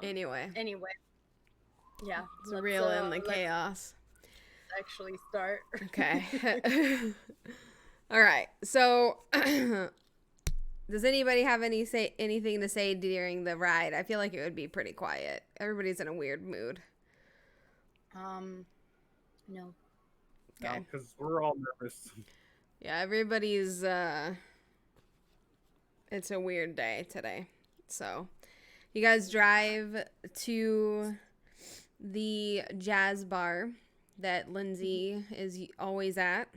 Anyway, Anyway, yeah, let's reel in the let's chaos. actually start. Okay. All right. So, does anybody have anything to say during the ride? I feel like it would be pretty quiet. Everybody's in a weird mood. um, no. Okay. No, because we're all nervous. Yeah, everybody's it's a weird day today. So, you guys drive to the jazz bar that Lindsey is always at,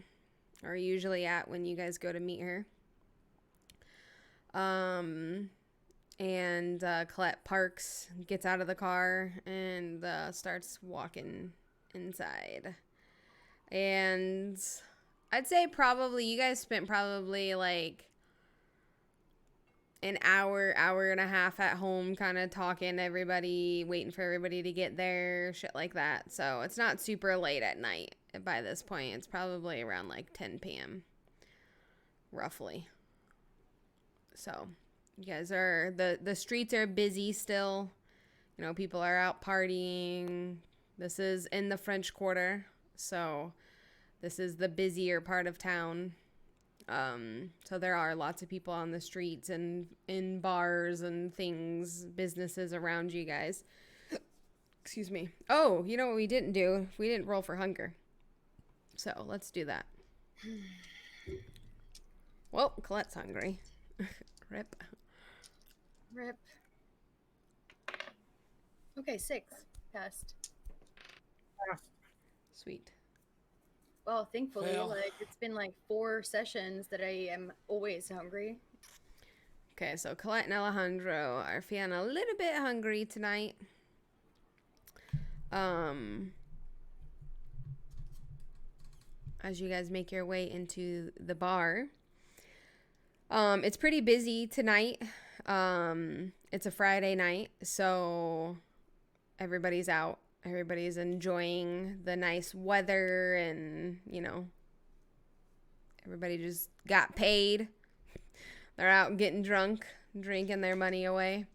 or usually at when you guys go to meet her. And Colette parks, gets out of the car, and starts walking inside. And I'd say probably you guys spent probably like an hour and a half at home, kind of talking to everybody, waiting for everybody to get there, shit like that. So it's not super late at night by this point. It's probably around like 10 p.m. roughly. So you guys are the streets are busy still. You know, people are out partying. This is in the French Quarter, so this is the busier part of town. So there are lots of people on the streets and in bars and things, businesses around you guys. Excuse me. Oh, you know what we didn't do? We didn't roll for hunger. So let's do that. Well, Colette's hungry. Rip. Rip. Okay, 6 passed. Sweet. Well, thankfully, Fail. like it's been like 4 sessions that I am always hungry. Okay, so Colette and Alejandro are feeling a little bit hungry tonight. As you guys make your way into the bar. It's pretty busy tonight. It's a Friday night, so everybody's out. Everybody's enjoying the nice weather, and, you know, everybody just got paid. They're out getting drunk, drinking their money away,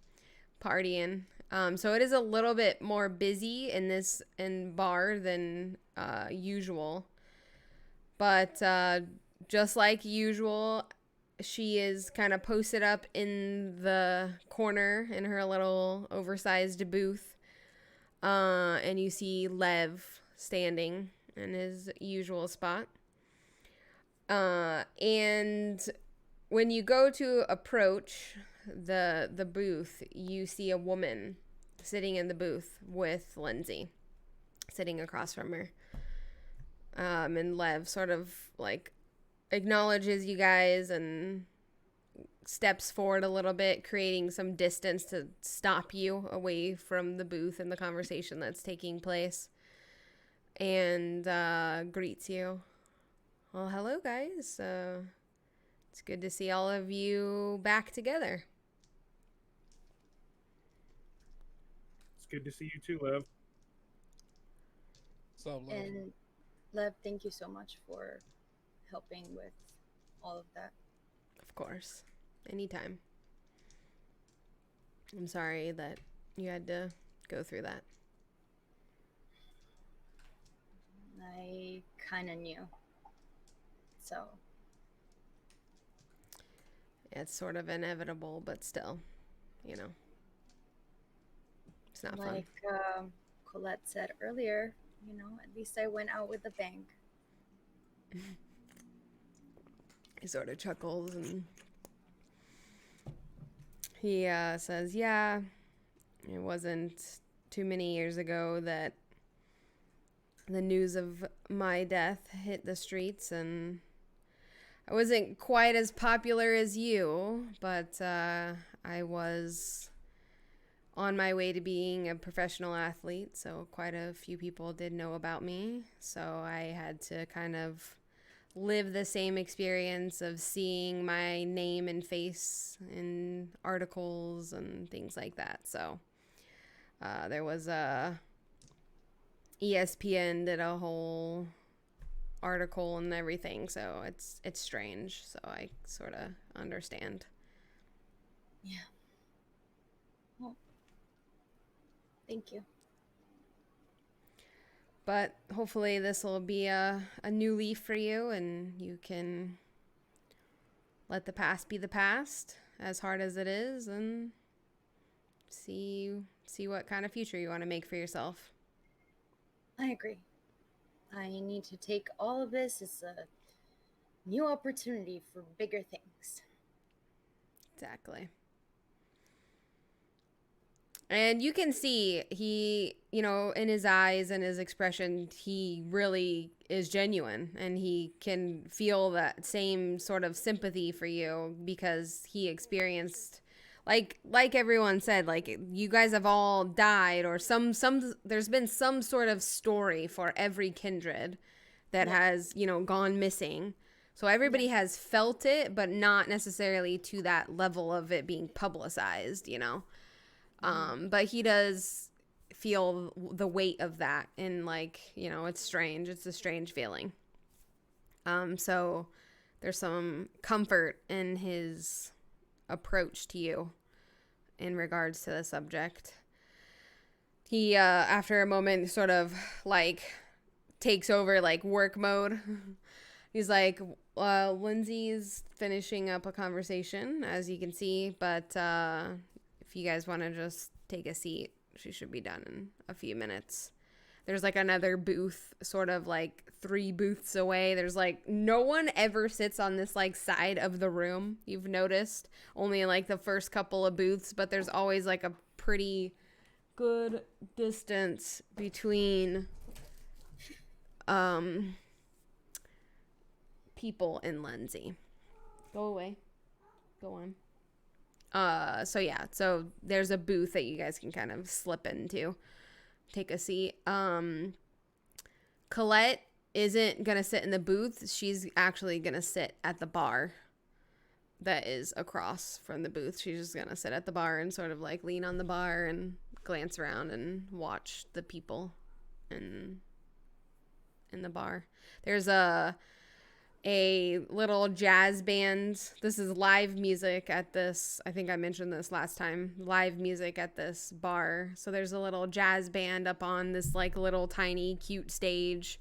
partying. So it is a little bit more busy in bar than usual. But just like usual, she is kind of posted up in the corner in her little oversized booth. And you see Lev standing in his usual spot. And when you go to approach the booth, you see a woman sitting in the booth with Lindsey, sitting across from her. And Lev sort of like acknowledges you guys and steps forward a little bit, creating some distance to stop you away from the booth and the conversation that's taking place, and greets you. Well, hello, guys. It's good to see all of you back together. It's good to see you too, Lev. So, And Lev, thank you so much for helping with all of that. Of course. Anytime. I'm sorry that you had to go through that. I kind of knew. So, It's sort of inevitable, but still, you know, it's not fun. like Colette said earlier, you know, at least I went out with a bang. He sort of chuckles and he says, yeah, it wasn't too many years ago that the news of my death hit the streets, and I wasn't quite as popular as you, but I was on my way to being a professional athlete, so quite a few people did know about me. So I had to kind of live the same experience of seeing my name and face in articles and things like that. So there was a ESPN did a whole article and everything, so it's strange. So I sort of understand. Yeah. Well, Thank you. But hopefully this will be a new leaf for you, and you can let the past be the past, as hard as it is, and see what kind of future you want to make for yourself. I agree. I need to take all of this as a new opportunity for bigger things. Exactly. And you can see he, in his eyes and his expression, he really is genuine, and he can feel that same sort of sympathy for you because he experienced, like everyone said, like you guys have all died, or some there's been some sort of story for every kindred that has, gone missing. So everybody has felt it, but not necessarily to that level of it being publicized. But he does feel the weight of that, and it's strange. It's a strange feeling. So there's some comfort in his approach to you in regards to the subject. He, after a moment, sort of takes over work mode. He's like, Lindsey's finishing up a conversation, as you can see, but if you guys want to just take a seat, she should be done in a few minutes. There's another booth, sort of 3 booths away. There's no one ever sits on this side of the room. You've noticed only the first couple of booths, but there's always a pretty good distance between people in Lindsey. Go away. Go on. So there's a booth that you guys can kind of slip into. Take a seat. Colette isn't gonna sit in the booth. She's actually gonna sit at the bar that is across from the booth. She's just gonna sit at the bar and sort of lean on the bar and glance around and watch the people in the bar. There's a little jazz band. This is live music at this. I think I mentioned this last time. Live music at this bar. So there's a little jazz band up on this little tiny cute stage.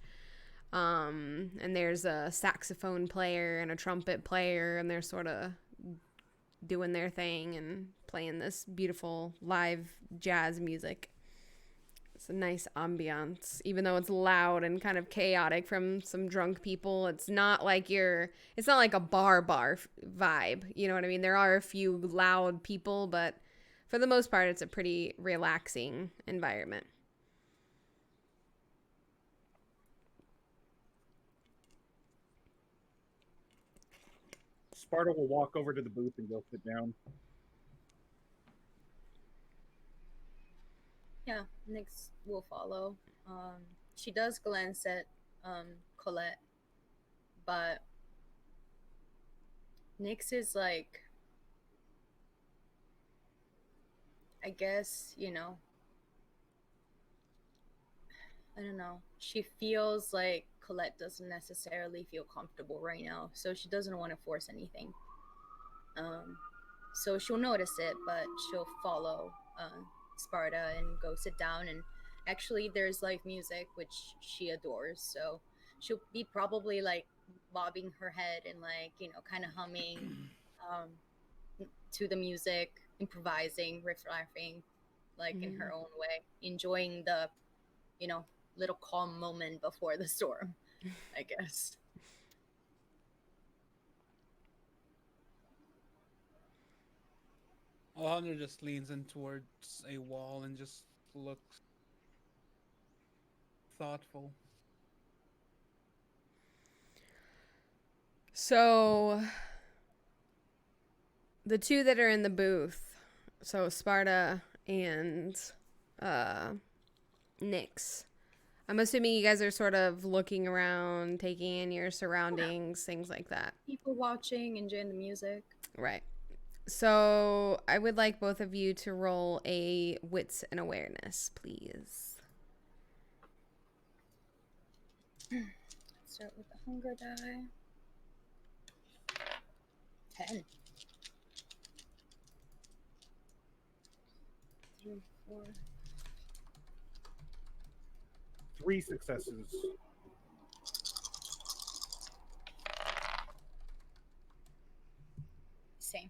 And there's a saxophone player and a trumpet player, and they're sort of doing their thing and playing this beautiful live jazz music. It's a nice ambiance, even though it's loud and kind of chaotic from some drunk people. It's not it's not like a bar vibe. You know what I mean? There are a few loud people, but for the most part, it's a pretty relaxing environment. Sparta will walk over to the booth and go sit down. Yeah, Nyx will follow. She does glance at Colette, but Nyx is I guess, I don't know. She feels like Colette doesn't necessarily feel comfortable right now, so she doesn't want to force anything. So she'll notice it, but she'll follow Sparta and go sit down. And actually, there's live music, which she adores, so she'll be probably bobbing her head and kind of humming to the music, improvising, riff-raffing, in her own way, enjoying the little calm moment before the storm, I guess. Alejandro just leans in towards a wall and just looks thoughtful. So the 2 that are in the booth, so Sparta and Nyx, I'm assuming you guys are sort of looking around, taking in your surroundings, things like that. People watching, enjoying the music. Right. So I would like both of you to roll a wits and awareness, please. Start with the hunger die. 10. 3, 4, 3 successes. Same.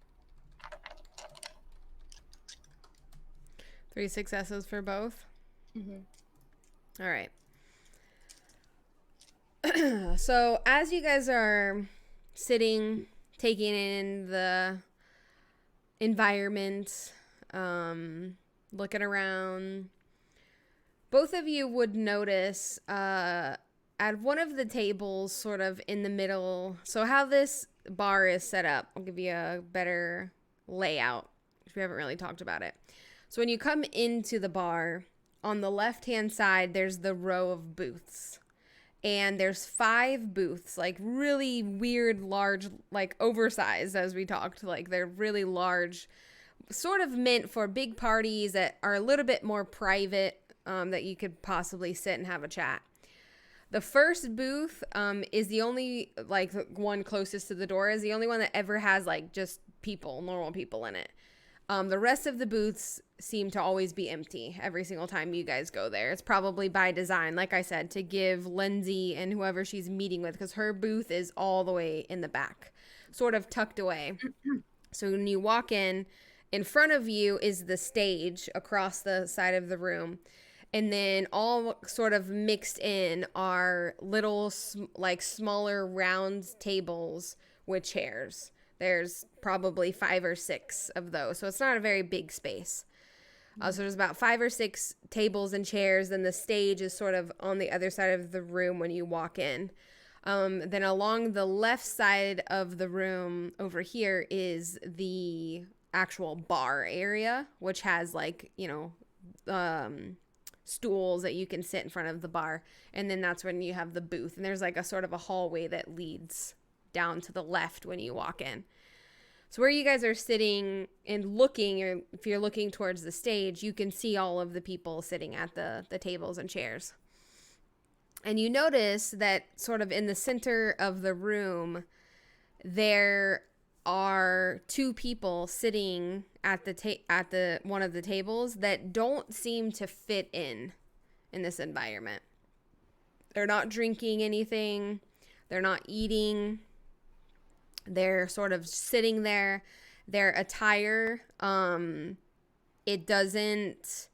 3 successes for both. Mm-hmm. All right. So as you guys are sitting, taking in the environment, looking around, both of you would notice at one of the tables sort of in the middle. So how this bar is set up, I'll give you a better layout if we haven't really talked about it. So when you come into the bar, on the left-hand side, there's the row of booths. And there's 5 booths, like really weird, large, like oversized as we talked. Like they're really large, sort of meant for big parties that are a little bit more private, that you could possibly sit and have a chat. The first booth is the only, like the one closest to the door, is the only one that ever has like just people, normal people in it. The rest of the booths seem to always be empty every single time you guys go there. It's probably by design, like I said, to give Lindsey and whoever she's meeting with, because her booth is all the way in the back, sort of tucked away. So when you walk in front of you is the stage across the side of the room. And then all sort of mixed in are little, like smaller round tables with chairs. There's probably 5 or 6 of those. So it's not a very big space. So there's about 5 or 6 tables and chairs. And the stage is sort of on the other side of the room when you walk in. Then along the left side of the room over here is the actual bar area, which has like, stools that you can sit in front of the bar. And then that's when you have the booth. And there's like a sort of a hallway that leads down to the left when you walk in. So where you guys are sitting and looking, or if you're looking towards the stage, you can see all of the people sitting at the tables and chairs. And you notice that sort of in the center of the room, there are 2 people sitting at the one of the tables that don't seem to fit in this environment. They're not drinking anything. They're not eating. They're sort of sitting there. Their attire, it doesn't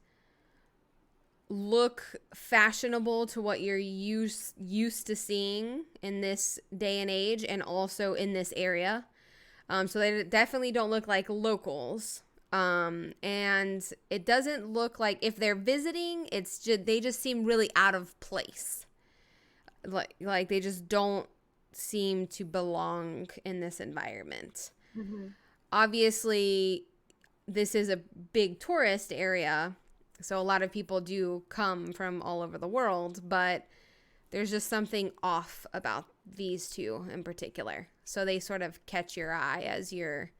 look fashionable to what you're used to seeing in this day and age, and also in this area. So they definitely don't look like locals. And it doesn't look like, if they're visiting, they just seem really out of place. Like they just don't seem to belong in this environment. Mm-hmm. Obviously, this is a big tourist area, so a lot of people do come from all over the world, but there's just something off about these 2 in particular. So they sort of catch your eye as you're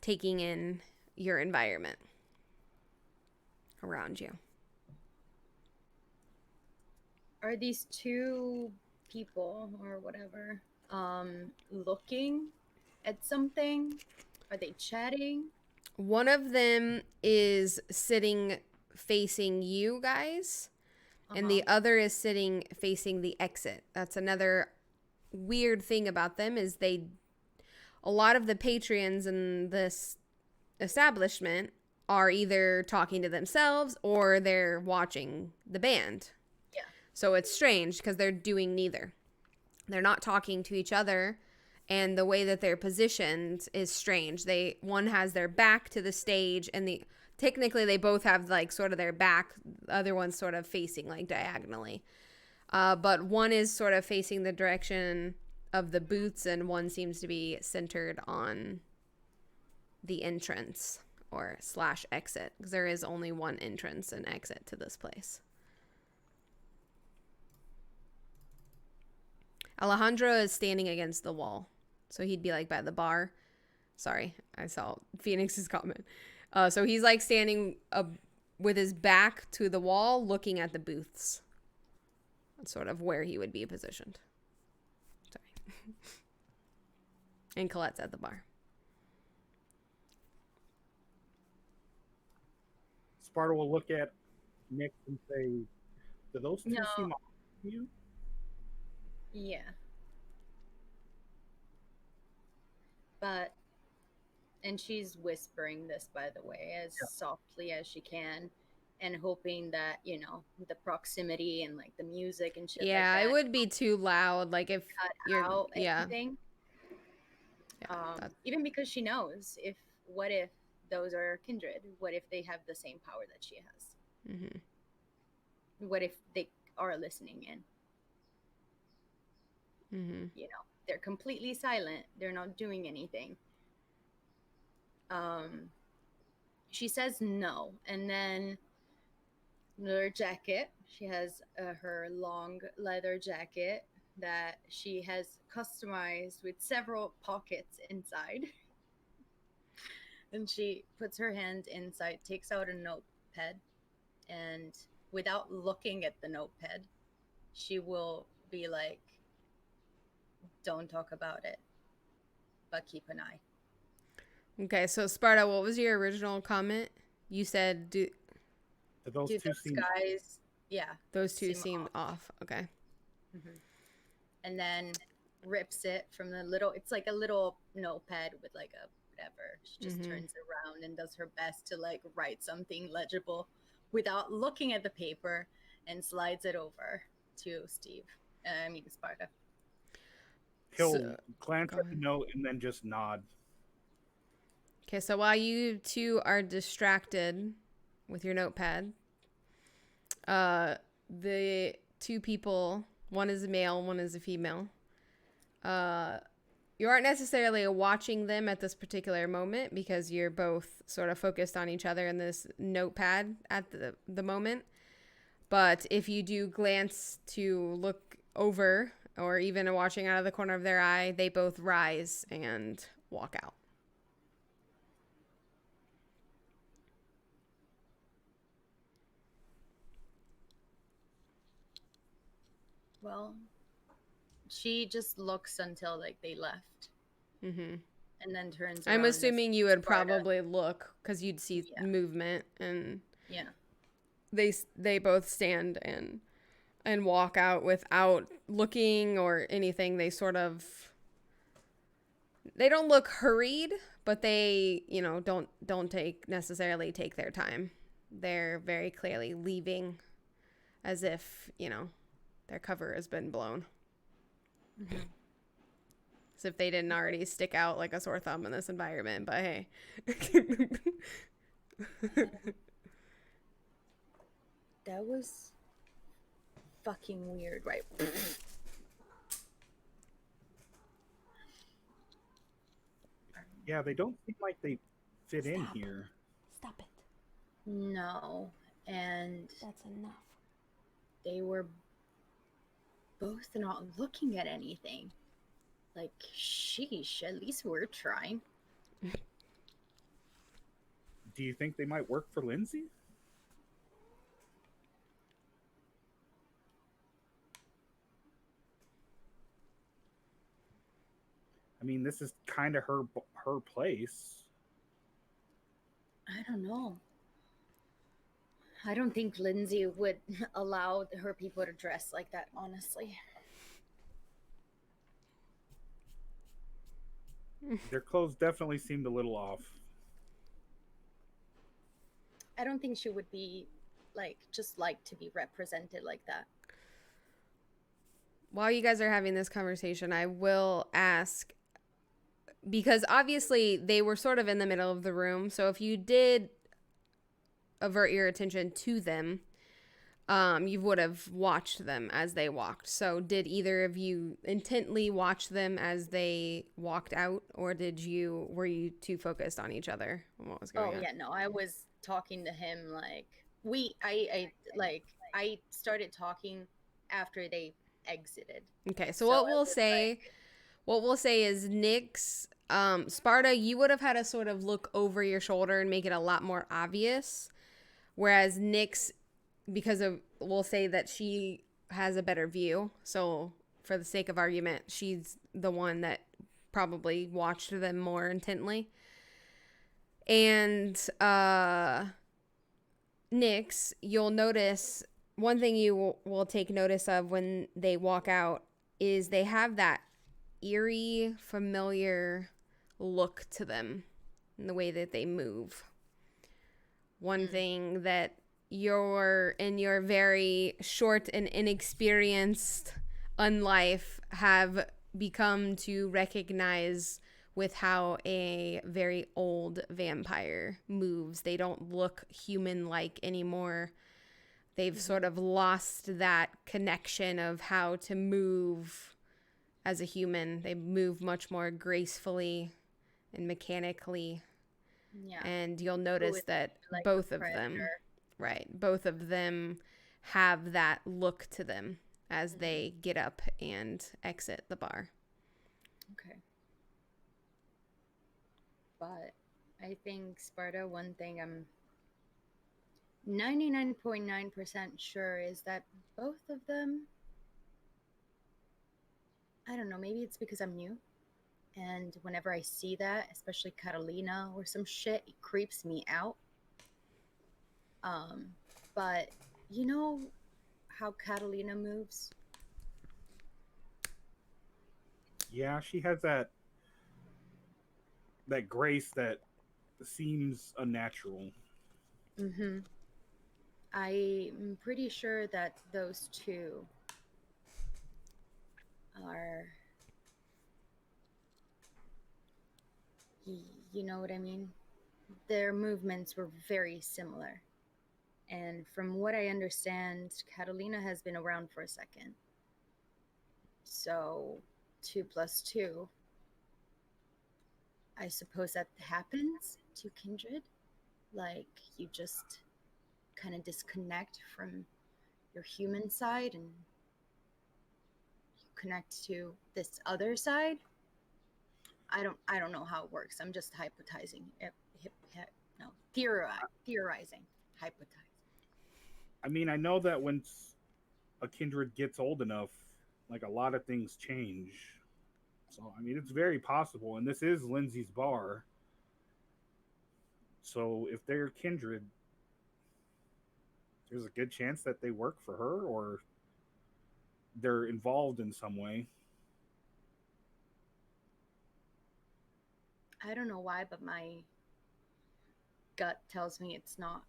taking in your environment around you. Are these 2 people or whatever looking at something? Are they chatting? One of them is sitting facing you guys, and the other is sitting facing the exit. That's another weird thing about them, is a lot of the patrons in this establishment are either talking to themselves or they're watching the band. Yeah. So it's strange because they're doing neither. They're not talking to each other, and the way that they're positioned is strange. One has their back to the stage, and technically they both have like sort of their back, the other one's sort of facing like diagonally. But one is sort of facing the direction of the booths, and one seems to be centered on the entrance or / exit, because there is only one entrance and exit to this place. Alejandro is standing against the wall, so he'd be like by the bar. Sorry, I saw Phoenix's comment. So he's like standing with his back to the wall, looking at the booths. That's sort of where he would be positioned. Sorry. And Colette's at the bar. Sparta will look at Nick and say, Do those two No. seem off to you? Yeah. But, and she's whispering this, by the way, as softly as she can, and hoping that, you know, the proximity and like the music and shit like Yeah, it that would be too loud. Like if cut you're, out yeah, anything. yeah, Even because she knows, if what if those are kindred? What if they have the same power that she has? mm-hmm. What if they are listening in? Mm-hmm. You know, they're completely silent. They're not doing anything. She says no, and then her jacket. She has her long leather jacket that she has customized with several pockets inside. And she puts her hand inside, takes out a notepad, and without looking at the notepad, she will be like, don't talk about it, but keep an eye. Okay, so Sparta, what was your original comment? You said Do those Do two those seem guys, yeah, those two seem seemed off. Okay. And then rips it from the little, it's like a little notepad with like a whatever. She just turns it around and does her best to like write something legible without looking at the paper, and slides it over to Sparta. He'll So, glance go at the ahead. note and then just nod. Okay, so while you two are distracted with your notepad, the two people, one is a male, one is a female, you aren't necessarily watching them at this particular moment because you're both sort of focused on each other in this notepad at the moment. But if you do glance to look over or even watching out of the corner of their eye, they both rise and walk out. Well, she just looks until like they left, Mm-hmm. and then turns I'm around as assuming you would Sparta. probably look because you'd see movement, and Yeah. they both stand and walk out without looking or anything. They sort of, they don't look hurried, but they, you know, don't necessarily take their time. They're very clearly leaving as if, you know, their cover has been blown. As if they didn't already stick out like a sore thumb in this environment, but hey. That was fucking weird, right? Yeah, they don't seem like they fit in here. Stop it. No. And That's enough. they were both not looking at anything. Like, sheesh, at least we're trying. Do you think they might work for Lindsey? I mean, this is kind of her place. I don't know. I don't think Lindsey would allow her people to dress like that, honestly. Their clothes definitely seemed a little off. I don't think she would be just like to be represented like that. While you guys are having this conversation, I will ask, because obviously they were sort of in the middle of the room, so if you did avert your attention to them, you would have watched them as they walked. So did either of you intently watch them as they walked out, or were you too focused on each other? What was going on? Oh yeah, no, I was talking to him like I started talking after they exited. Okay, so what we'll say is Nyx, Sparta, you would have had to sort of look over your shoulder and make it a lot more obvious. Whereas Nyx, we'll say that she has a better view. So for the sake of argument, she's the one that probably watched them more intently. And Nyx, you'll notice one thing you will take notice of when they walk out is they have that eerie, familiar look to them in the way that they move. One thing that you're in your very short and inexperienced unlife have become to recognize with how a very old vampire moves. They don't look human like anymore. They've sort of lost that connection of how to move as a human. They move much more gracefully and mechanically. Yeah. And you'll notice that like both a of them, predator. right, both of them have that look to them as they get up and exit the bar. Okay. But I think Sparta, one thing I'm 99.9% sure is that both of them, I don't know, maybe it's because I'm new. And whenever I see that, especially Catalina or some shit, it creeps me out. Um, but you know how Catalina moves? Yeah, she has that grace that seems unnatural. Mm-hmm. I'm pretty sure that those two are, you know what I mean? Their movements were very similar. And from what I understand, Catalina has been around for a second. So 2 plus 2, I suppose that happens to kindred. Like you just kind of disconnect from your human side and you connect to this other side. I don't know how it works. I'm just hypothesizing. No, theorizing, hypothesizing. I mean, I know that when a kindred gets old enough, like a lot of things change. So, I mean, it's very possible. And this is Lindsay's bar. So, if they're kindred, there's a good chance that they work for her or they're involved in some way. I don't know why, but my gut tells me it's not.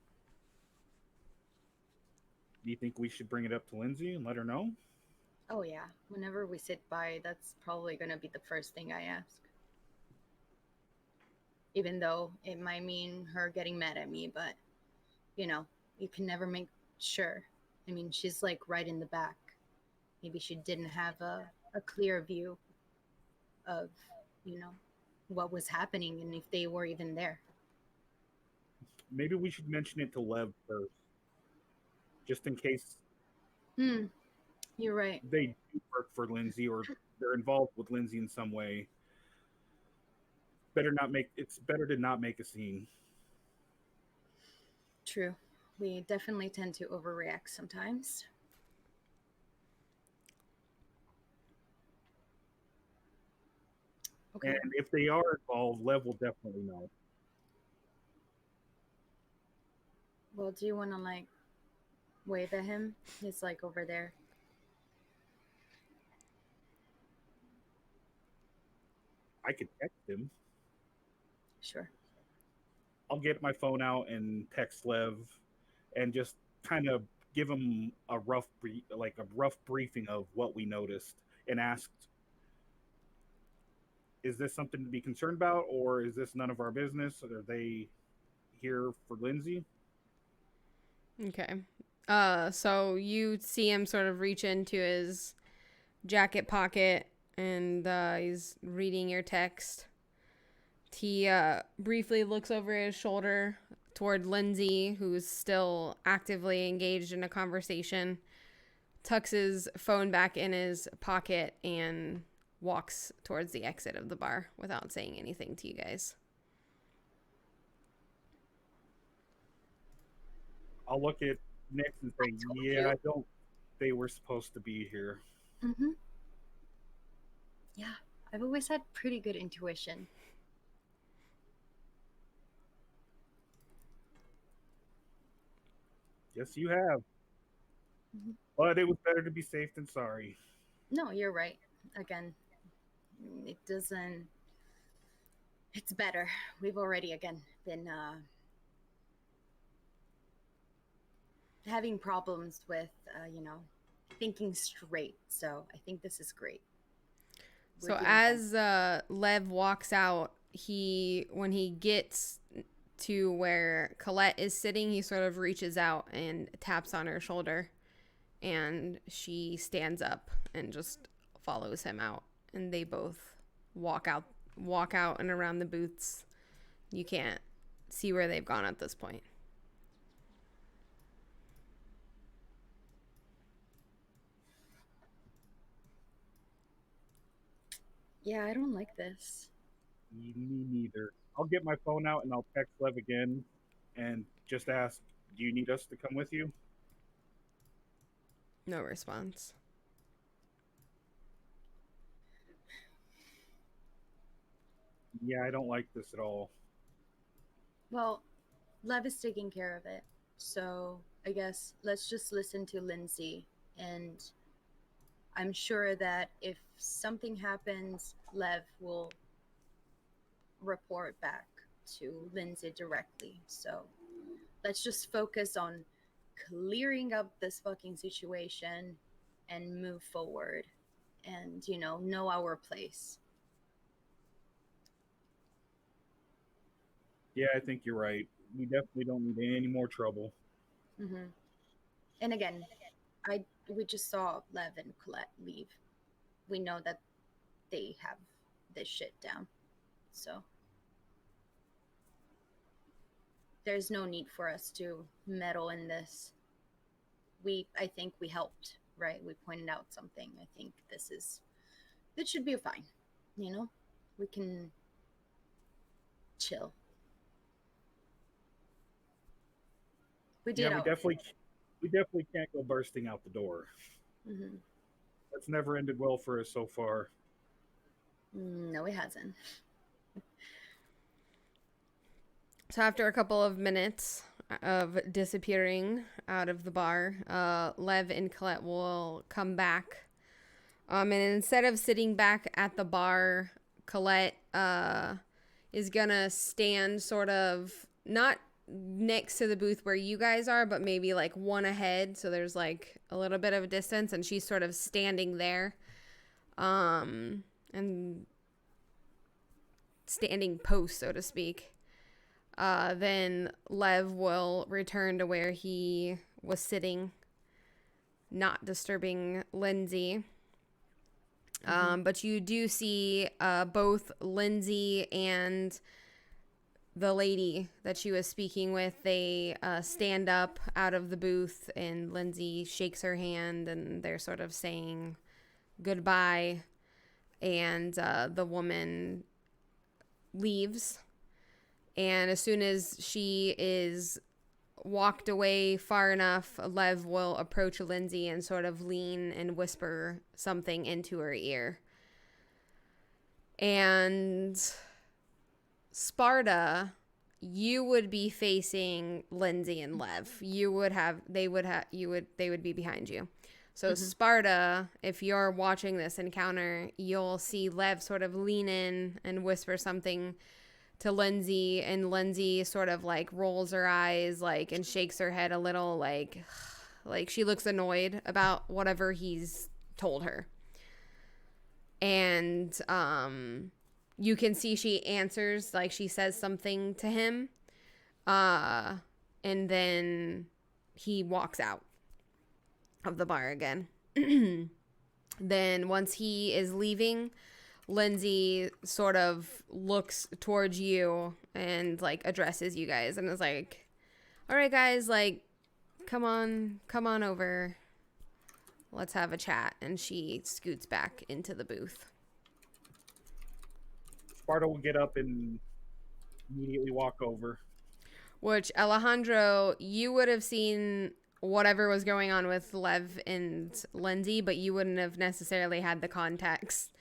Do you think we should bring it up to Lindsay and let her know? Oh yeah, whenever we sit by, that's probably gonna be the first thing I ask. Even though it might mean her getting mad at me, but you know, you can never make sure. I mean, she's like right in the back. Maybe she didn't have a clear view of, you know, what was happening and if they were even there. Maybe we should mention it to Lev first, just in case Hmm, you're right. they do work for Lindsay or they're involved with Lindsay in some way. It's better to not make a scene. True. We definitely tend to overreact sometimes. And Okay. if they are involved, Lev will definitely know. Well, do you want to like wave at him? He's like over there. I could text him. Sure. I'll get my phone out and text Lev and just kind of give him a rough briefing of what we noticed and asked, is this something to be concerned about or is this none of our business? Are they here for Lindsay? Okay. So you see him sort of reach into his jacket pocket and he's reading your text. He briefly looks over his shoulder toward Lindsay, who's still actively engaged in a conversation, tucks his phone back in his pocket, and walks towards the exit of the bar without saying anything to you guys. I'll look at Nick and say, Told yeah, you. I don't. They were supposed to be here. Mm-hmm. Yeah, I've always had pretty good intuition. Yes, you have. Mhm. But it was better to be safe than sorry. No, you're right. Again, it doesn't. It's better. We've already again been having problems with thinking straight. So I think this is great. We're So doing fine. as Lev walks out, when he gets to where Colette is sitting, he sort of reaches out and taps on her shoulder, and she stands up and just follows him out, and they both walk out walk out and around the booths. You can't see where they've gone at this point. Yeah, I don't like this. Me neither. I'll get my phone out and I'll text Lev again and just ask, do you need us to come with you? No response. Yeah, I don't like this at all. Well, Lev is taking care of it. So I guess let's just listen to Lindsey. And I'm sure that if something happens, Lev will report back to Lindsey directly. So let's just focus on clearing up this fucking situation and move forward and, know our place. Yeah, I think you're right. We definitely don't need any more trouble. Hmm. And again, we just saw Lev and Colette leave. We know that they have this shit down. So there's no need for us to meddle in this. I think we helped, right? We pointed out something. I think it should be fine. You know, we can chill. We Yeah, did our. we definitely can't go bursting out the door. Mm-hmm. That's never ended well for us so far. No, it hasn't. So after a couple of minutes of disappearing out of the bar, Lev and Colette will come back. And instead of sitting back at the bar, Colette is gonna stand sort of not next to the booth where you guys are, but maybe like one ahead. So there's like a little bit of a distance, and she's sort of standing there, and standing post, so to speak. Then Lev will return to where he was sitting, not disturbing Lindsey. Mm-hmm. But you do see both Lindsey and the lady that she was speaking with. They stand up out of the booth, and Lindsey shakes her hand, and they're sort of saying goodbye. And the woman leaves. And as soon as she is walked away far enough, Lev will approach Lindsey and sort of lean and whisper something into her ear. And Sparta, you would be facing Lindsey and Lev. They would be behind you. So Mm-hmm. Sparta, if you're watching this encounter, you'll see Lev sort of lean in and whisper something to Lindsey, and Lindsey sort of like rolls her eyes like and shakes her head a little like she looks annoyed about whatever he's told her. And you can see she answers, like she says something to him, and then he walks out of the bar again. Then once he is leaving, Lindsey sort of looks towards you and like addresses you guys and is like, all right, guys, like, come on over. Let's have a chat. And she scoots back into the booth. Sparta will get up and immediately walk over. Which, Alejandro, you would have seen whatever was going on with Lev and Lindsey, but you wouldn't have necessarily had the context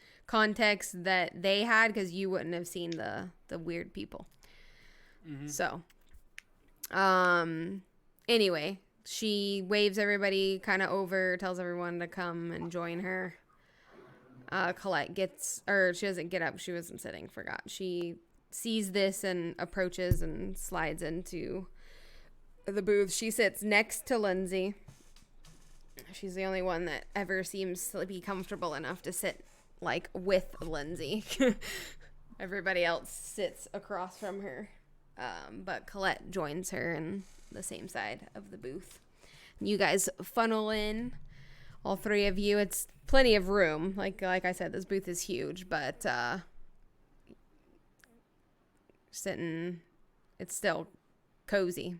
that they had, because you wouldn't have seen the weird people. Mm-hmm. So anyway, She waves everybody kind of over, tells everyone to come and join her. Colette she doesn't get up. She wasn't sitting, forgot. She sees this and approaches and slides into the booth. She sits next to Lindsey. She's the only one that ever seems to be comfortable enough to sit like with Lindsey. Everybody else sits across from her. But Colette joins her in the same side of the booth. You guys funnel in, all three of you. It's plenty of room. Like I said, this booth is huge, but sitting, it's still cozy.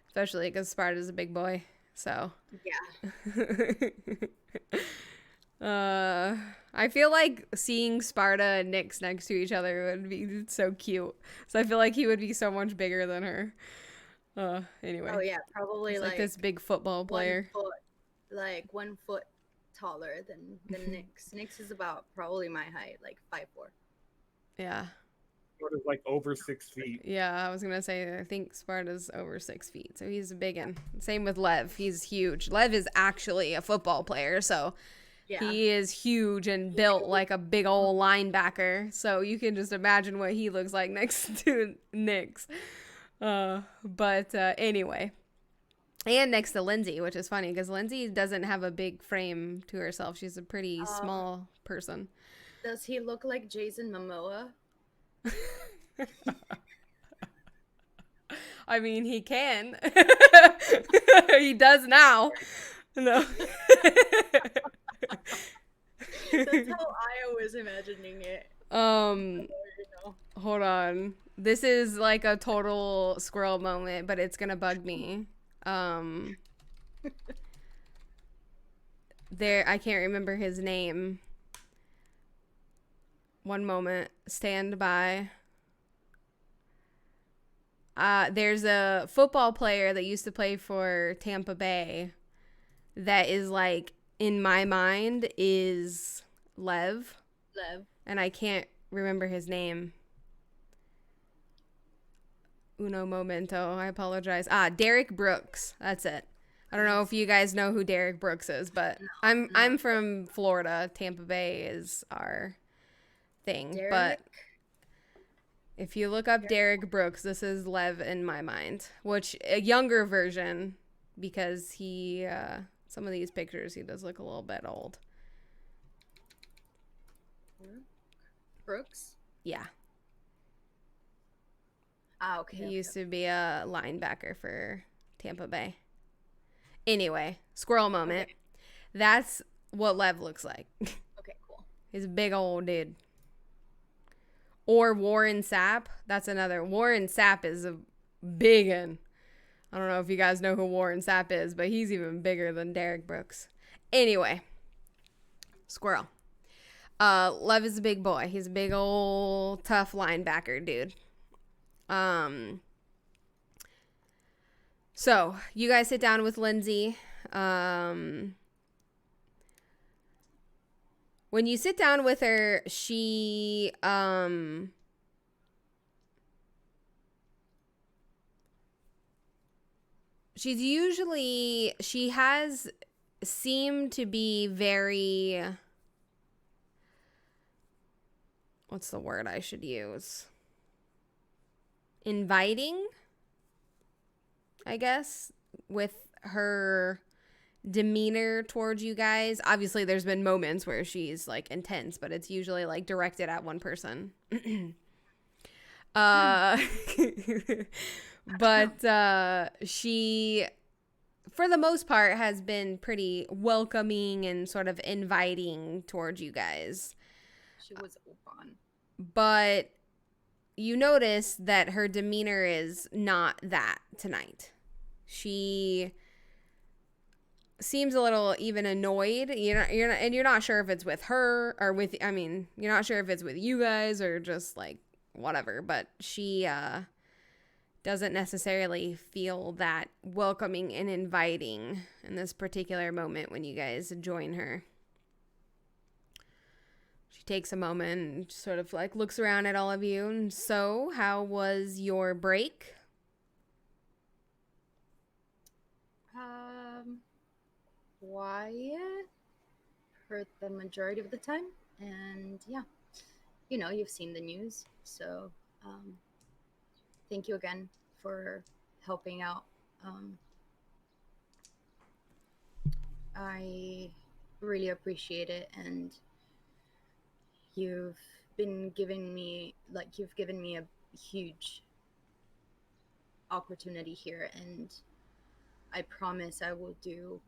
Especially because Sparta's a big boy. So Yeah. I feel like seeing Sparta and Nyx next to each other would be so cute. So I feel like he would be so much bigger than her. Anyway. Oh yeah, probably He's like this big football player. 1 foot taller than Nyx. Nyx is about probably my height, like 5'4". Yeah. Sparta's like over 6 feet. Yeah, I was gonna say I think Sparta's over 6 feet, so he's a big one. Same with Lev, he's huge. Lev is actually a football player, so he is huge and built like a big old linebacker. So you can just imagine what he looks like next to Nyx. But anyway, and next to Lindsey, which is funny because Lindsey doesn't have a big frame to herself. She's a pretty small person. Does he look like Jason Momoa? I mean, he can. He does now. No. That's how I was imagining it. Hold on. This is like a total squirrel moment, but it's gonna bug me. I can't remember his name. One moment. Stand by. There's a football player that used to play for Tampa Bay that is like, in my mind, is Lev. And I can't remember his name. Uno momento. I apologize. Derek Brooks. That's it. I don't know if you guys know who Derek Brooks is, but I'm from Florida. Tampa Bay is our thing. But if you look up Derek Brooks, this is Lev in my mind, which a younger version, because he some of these pictures he does look a little bit old. Brooks? Yeah. Okay. He used to be a linebacker for Tampa Bay. Anyway, squirrel moment. Okay. That's what Lev looks like. Okay, cool. He's a big old dude. Or Warren Sapp. That's another. Warren Sapp is a big one. I don't know if you guys know who Warren Sapp is, but he's even bigger than Derek Brooks. Anyway, squirrel. Lev is a big boy. He's a big old tough linebacker dude. So you guys sit down with Lindsey. When you sit down with her, she she has seemed to be very, what's the word I should use? Inviting, I guess, with her demeanor towards you guys. Obviously, there's been moments where she's like intense, but it's usually like directed at one person. But she, for the most part, has been pretty welcoming and sort of inviting towards you guys. She was open. But you notice that her demeanor is not that tonight. She seems a little even annoyed. You're not sure if it's with her or with, I mean, you're not sure if it's with you guys or just like whatever, but she doesn't necessarily feel that welcoming and inviting in this particular moment when you guys join her. She takes a moment and sort of like looks around at all of you. And so, how was your break? quiet for the majority of the time. And yeah, you've seen the news. So um, thank you again for helping out. Um, I really appreciate it. And you've you've given me a huge opportunity here. And I promise I will do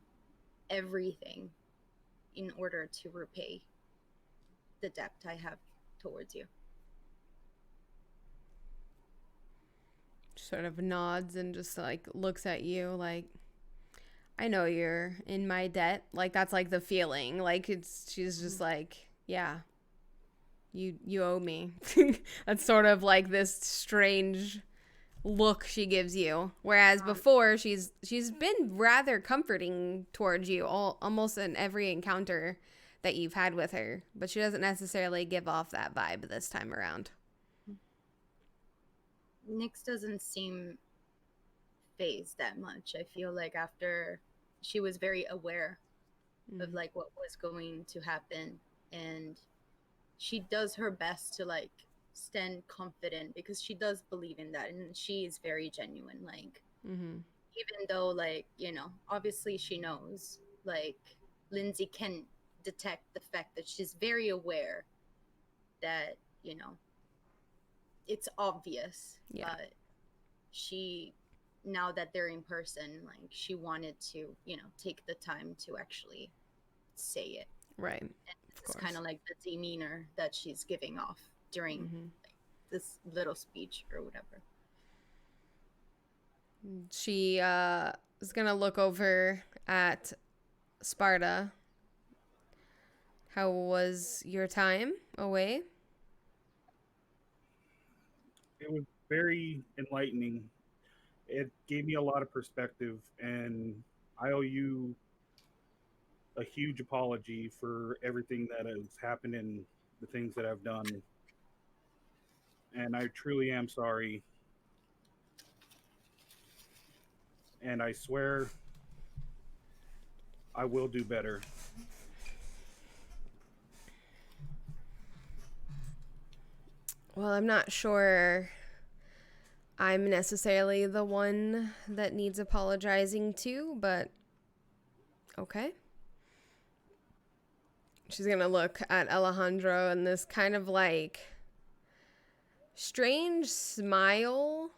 everything in order to repay the debt I have towards you. Sort of nods and just like looks at you like, I know you're in my debt. Like that's like the feeling. Like she's just like, yeah, you owe me. That's sort of like this strange look she gives you. Whereas before she's been rather comforting towards you almost in every encounter that you've had with her, but she doesn't necessarily give off that vibe this time around. Nyx doesn't seem phased that much. I feel like after she was very aware of like what was going to happen, and she does her best to like stand confident because she does believe in that, and she is very genuine. Like even though like obviously she knows like Lindsey can detect the fact that she's very aware that it's obvious, but she, now that they're in person, like she wanted to take the time to actually say it, right? And it's kind of like the demeanor that she's giving off during like, this little speech or whatever. She is gonna look over at Sparta. How was your time away? It was very enlightening. It gave me a lot of perspective, and I owe you a huge apology for everything that has happened and the things that I've done. And I truly am sorry. And I swear I will do better. Well, I'm not sure I'm necessarily the one that needs apologizing to, but okay. She's gonna look at Alejandro, and this kind of like strange smile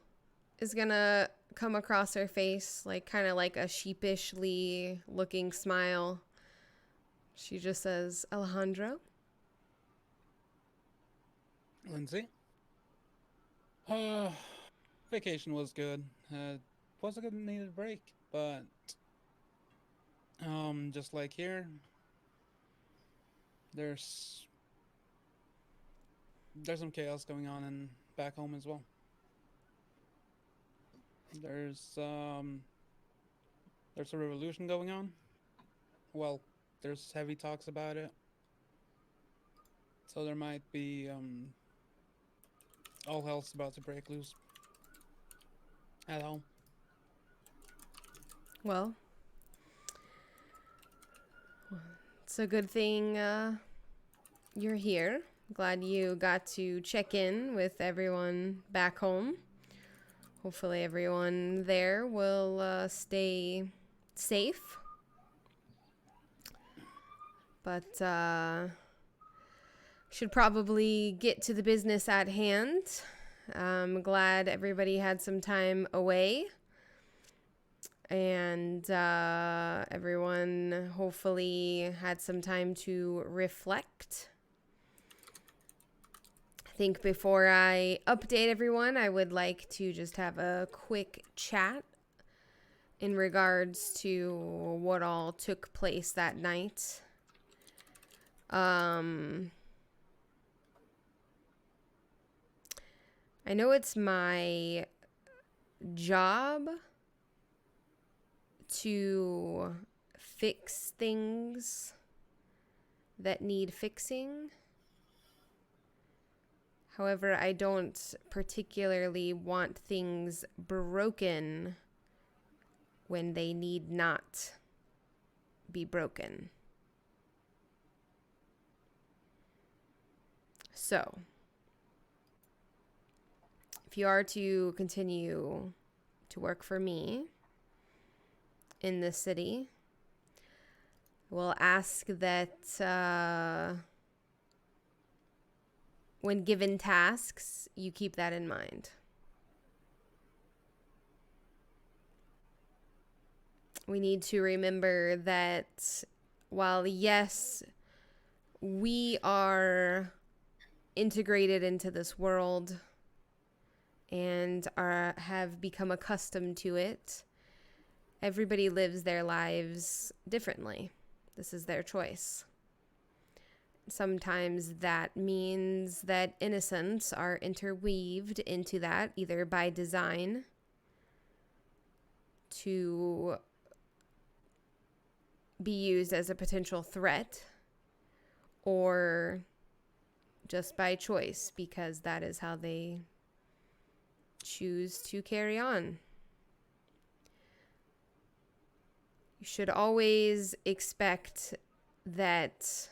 is gonna come across her face, like kind of like a sheepishly looking smile. She just says, Alejandro? Lindsey? Vacation was good. Was a good needed break, but just like here, there's some chaos going on and back home as well. There's a revolution going on. Well, there's heavy talks about it. So there might be all hell's about to break loose at home. Well, it's a good thing you're here. Glad you got to check in with everyone back home. Hopefully everyone there will stay safe. But should probably get to the business at hand. I'm glad everybody had some time away. And everyone hopefully had some time to reflect. I think before I update everyone, I would like to just have a quick chat in regards to what all took place that night. I know it's my job to fix things that need fixing. However, I don't particularly want things broken when they need not be broken. So, if you are to continue to work for me in this city, we'll ask that when given tasks, you keep that in mind. We need to remember that while, yes, we are integrated into this world and have become accustomed to it, everybody lives their lives differently. This is their choice. Sometimes that means that innocents are interweaved into that, either by design to be used as a potential threat, or just by choice, because that is how they choose to carry on. You should always expect that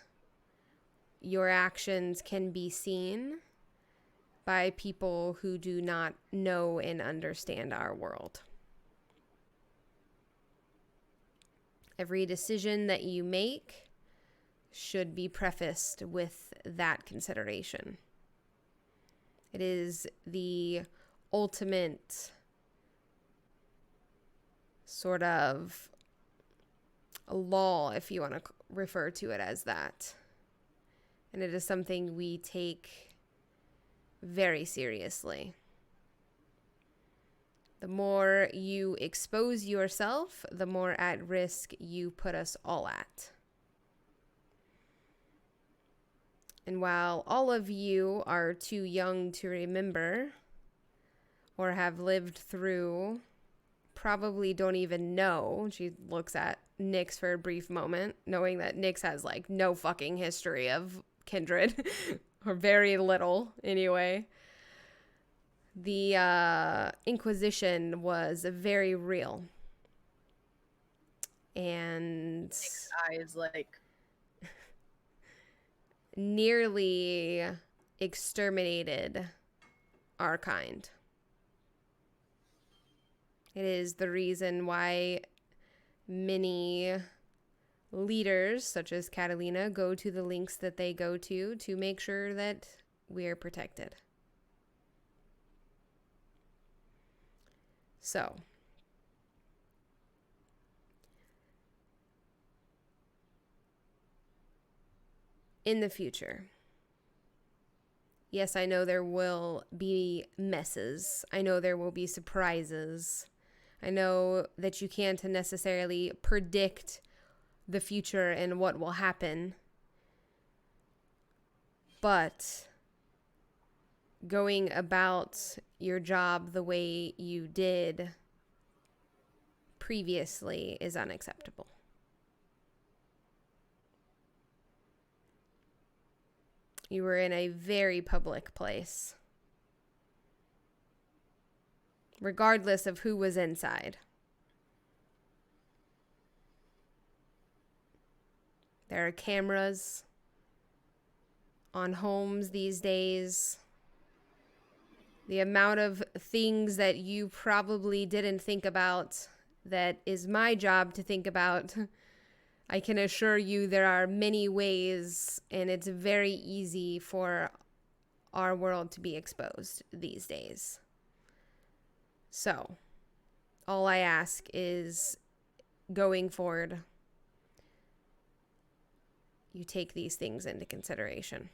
your actions can be seen by people who do not know and understand our world. Every decision that you make should be prefaced with that consideration. It is the ultimate sort of law, if you want to refer to it as that. And it is something we take very seriously. The more you expose yourself, the more at risk you put us all at. And while all of you are too young to remember or have lived through, probably don't even know, she looks at Nyx for a brief moment, knowing that Nyx has like no fucking history of kindred, or very little anyway. The Inquisition was very real. And Nick's eyes like nearly exterminated our kind. It is the reason why many leaders, such as Catalina, go to the lengths that they go to make sure that we are protected. So, in the future, yes, I know there will be messes. I know there will be surprises. I know that you can't necessarily predict the future and what will happen. But going about your job the way you did previously is unacceptable. You were in a very public place, regardless of who was inside. There are cameras on homes these days. The amount of things that you probably didn't think about that is my job to think about, I can assure you there are many ways, and it's very easy for our world to be exposed these days. So, all I ask is, going forward, you take these things into consideration.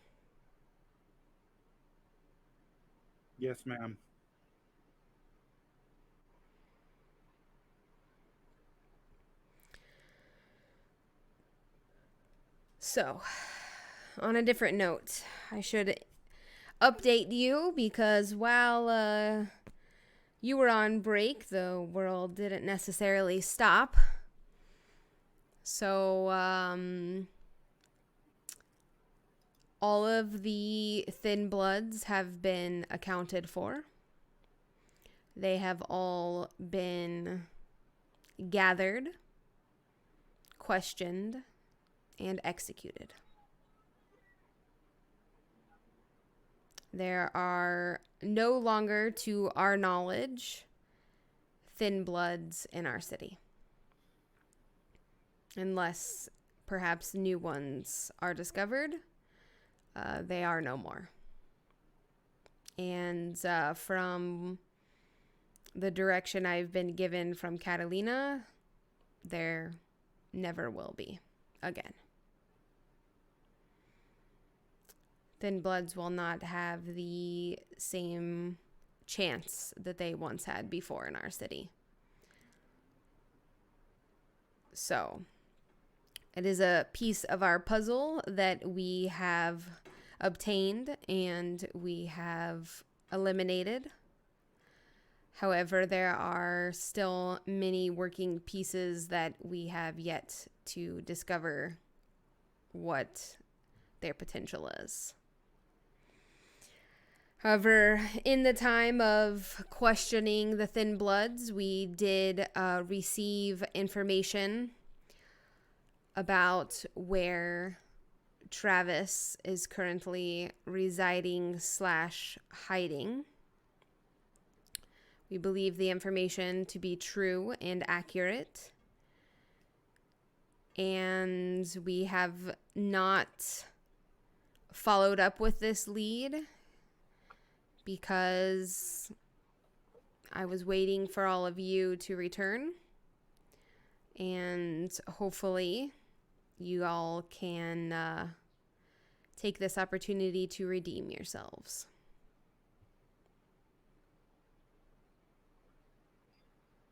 Yes, ma'am. So, on a different note, I should update you because while you were on break, the world didn't necessarily stop. So, all of the Thin Bloods have been accounted for. They have all been gathered, questioned, and executed. There are no longer, to our knowledge, thin bloods in our city. Unless perhaps new ones are discovered, they are no more. And from the direction I've been given from Catalina, there never will be again. Thin bloods will not have the same chance that they once had before in our city. So, it is a piece of our puzzle that we have obtained and we have eliminated. However, there are still many working pieces that we have yet to discover what their potential is. However, in the time of questioning the Thin Bloods, we did receive information about where Travis is currently residing / hiding. We believe the information to be true and accurate. And we have not followed up with this lead because I was waiting for all of you to return. And hopefully you all can take this opportunity to redeem yourselves.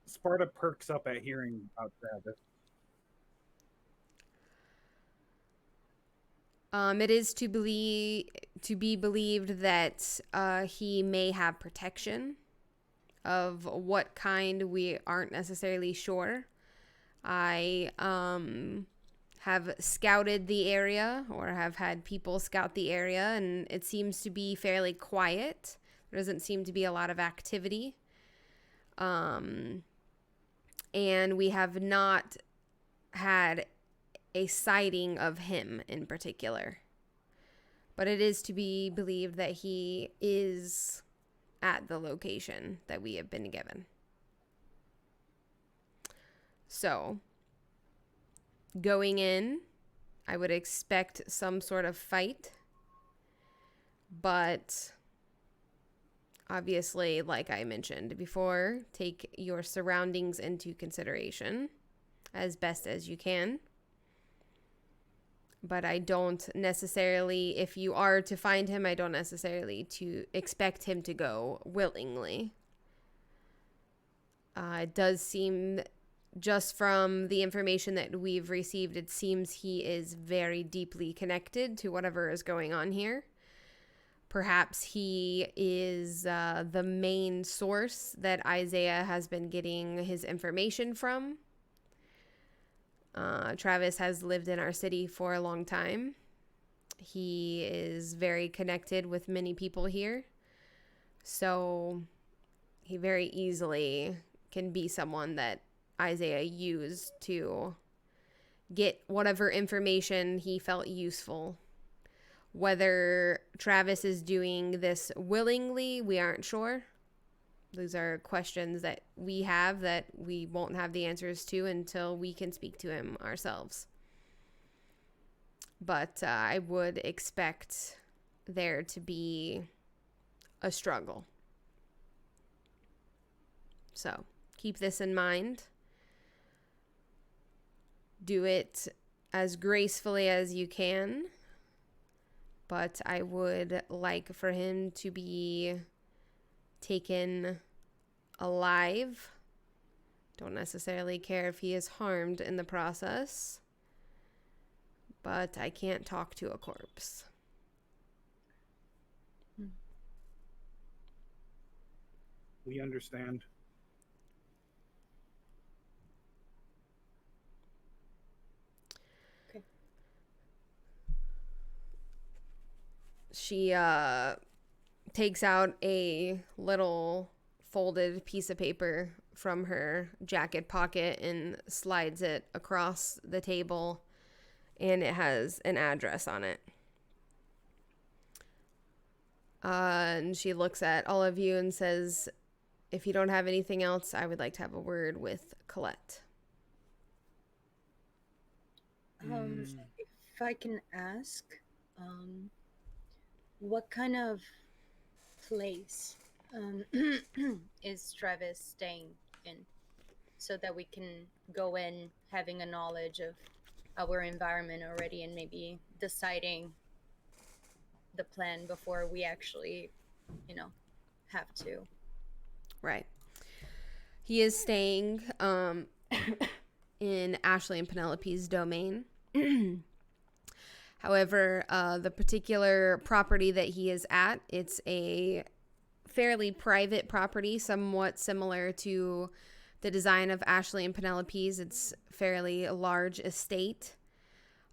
Sparta perks up at hearing about Travis. It is to be believed that he may have protection. Of what kind, we aren't necessarily sure. I have scouted the area, or have had people scout the area, and it seems to be fairly quiet. There doesn't seem to be a lot of activity. And we have not had a sighting of him in particular. But it is to be believed that he is at the location that we have been given. So, going in, I would expect some sort of fight. But obviously, like I mentioned before, take your surroundings into consideration as best as you can. But I don't necessarily, if you are to find him, I don't necessarily to expect him to go willingly. It does seem, just from the information that we've received, it seems he is very deeply connected to whatever is going on here. Perhaps he is the main source that Isaiah has been getting his information from. Travis has lived in our city for a long time. He is very connected with many people here. So he very easily can be someone that Isaiah used to get whatever information he felt useful. Whether Travis is doing this willingly, we aren't sure. Those are questions that we have that we won't have the answers to until we can speak to him ourselves. But I would expect there to be a struggle. So keep this in mind. Do it as gracefully as you can. But I would like for him to be taken alive. Don't necessarily care if he is harmed in the process, but I can't talk to a corpse. We understand. Okay. She takes out a little folded piece of paper from her jacket pocket and slides it across the table, and it has an address on it. And she looks at all of you and says, if you don't have anything else, I would like to have a word with Colette. If I can ask, what kind of place is Travis staying in, so that we can go in having a knowledge of our environment already and maybe deciding the plan before we actually, have to. Right. He is staying in Ashley and Penelope's domain. However, the particular property that he is at, it's a fairly private property, somewhat similar to the design of Ashley and Penelope's. It's fairly a large estate.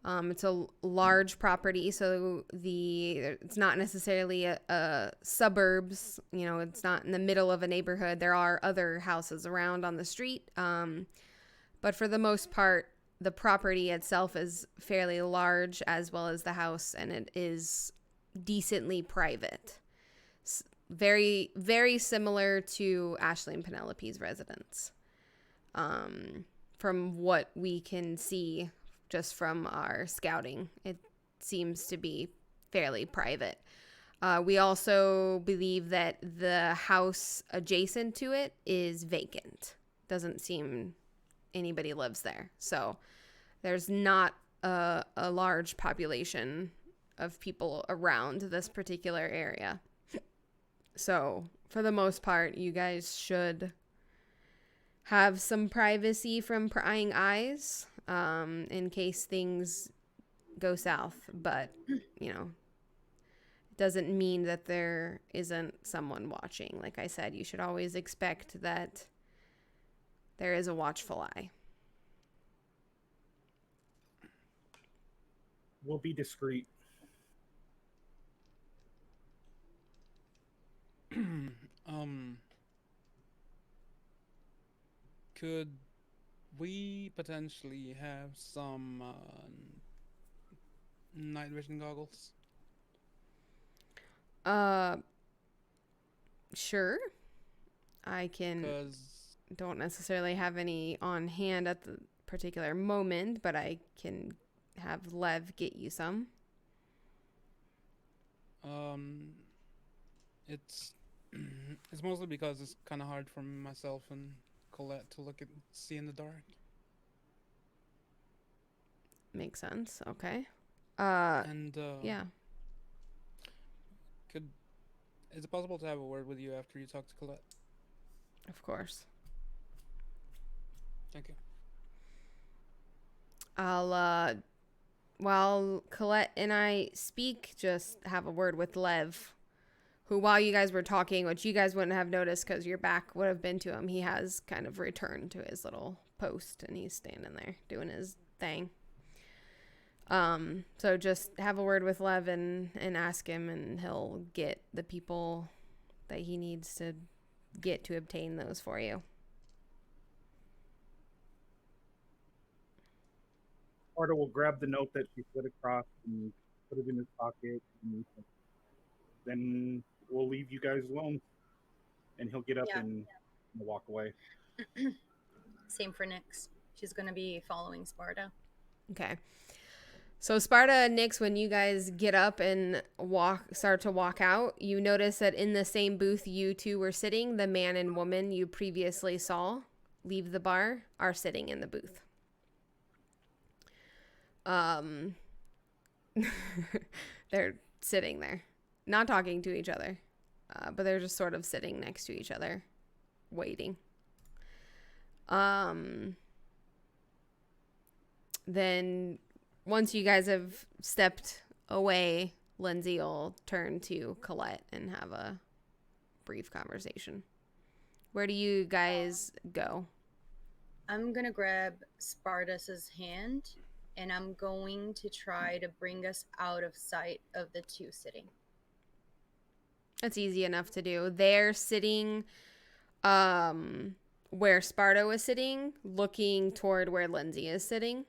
It's a large property, so it's not necessarily a suburbs. It's not in the middle of a neighborhood. There are other houses around on the street, but for the most part, the property itself is fairly large, as well as the house, and it is decently private. Very, very similar to Ashley and Penelope's residence, from what we can see just from our scouting. It seems to be fairly private. We also believe that the house adjacent to it is vacant. Doesn't seem anybody lives there. So there's not a large population of people around this particular area. So for the most part, you guys should have some privacy from prying eyes, in case things go south. But, it doesn't mean that there isn't someone watching. Like I said, you should always expect that there is a watchful eye. We'll be discreet. Could we potentially have some night vision goggles? Sure. I can. Don't necessarily have any on hand at the particular moment, but I can have Lev get you some. It's it's mostly because it's kind of hard for myself and Colette to see in the dark. Makes sense. Okay. And yeah. Is it possible to have a word with you after you talk to Colette? Of course. Thank you. I'll while Colette and I speak, just have a word with Lev, who, while you guys were talking, which you guys wouldn't have noticed because your back would have been to him, he has kind of returned to his little post and he's standing there doing his thing. So just have a word with Lev and ask him, and he'll get the people that he needs to get to obtain those for you. Sparta will grab the note that she slid across and put it in his pocket, and then we'll leave you guys alone. And he'll get up and walk away. Same for Nyx. She's going to be following Sparta. Okay. So Sparta and Nyx, when you guys get up and start to walk out, you notice that in the same booth you two were sitting, the man and woman you previously saw leave the bar are sitting in the booth. They're sitting there, not talking to each other, but they're just sort of sitting next to each other, waiting. Then once you guys have stepped away, Lindsey will turn to Colette and have a brief conversation. Where do you guys go? I'm going to grab Spartus's hand, and I'm going to try to bring us out of sight of the two sitting. That's easy enough to do. They're sitting where Sparta was sitting, looking toward where Lindsey is sitting.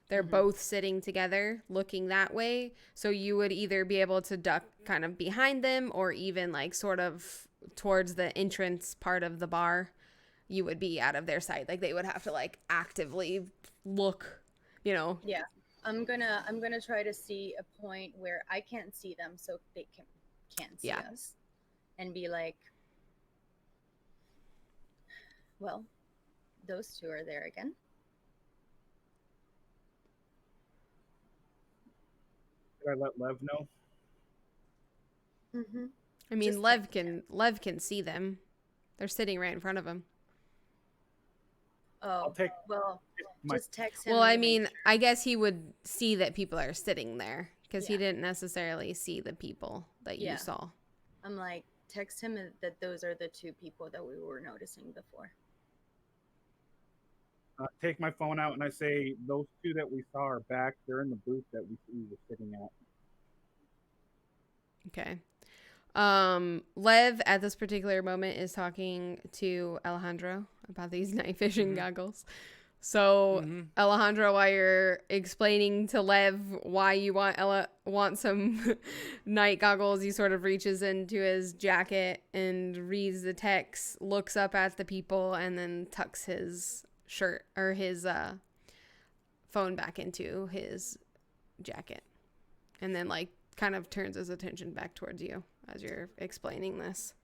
They're both sitting together, looking that way. So you would either be able to duck kind of behind them or even like sort of towards the entrance part of the bar. You would be out of their sight. Like they would have to like actively look, you know. Yeah. I'm gonna try to see a point where I can't see them so they can't see Yeah. us. And be like, well, those two are there again. Did I let Lev know? Mm-hmm. I mean, Just Lev can see them. They're sitting right in front of him. Oh, I'll take well, my. just text him. Well, I to make mean, sure. I guess he would see that people are sitting there because he Yeah. didn't necessarily see the people that Yeah. you saw. I'm like, text him that those are the two people that we were noticing before. Take my phone out and I say, those two that we saw are back. They're in the booth that we were sitting at. Okay. Lev at this particular moment is talking to Alejandro about these night vision goggles. So Alejandro, while you're explaining to Lev why you want some night goggles, he sort of reaches into his jacket and reads the text, looks up at the people, and then tucks his shirt or his phone back into his jacket, and then like kind of turns his attention back towards you as you're explaining this.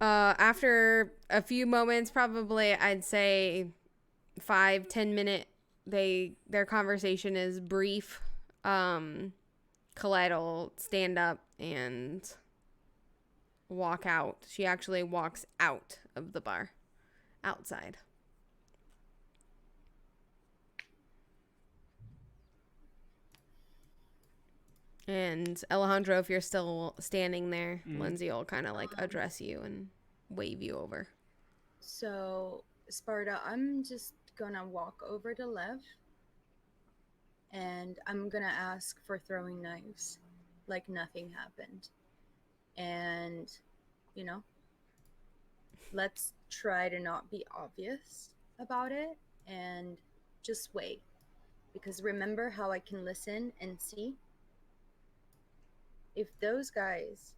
After a few moments, probably I'd say 5-10 minute, their conversation is brief. Colette will stand up and walk out. She actually walks out of the bar, outside. And Alejandro, if you're still standing there, Lindsey will kind of like address you and wave you over. So, Sparta, I'm just gonna walk over to Lev and I'm gonna ask for throwing knives like nothing happened. And, you know, let's try to not be obvious about it and just wait. Because remember how I can listen and see? If those guys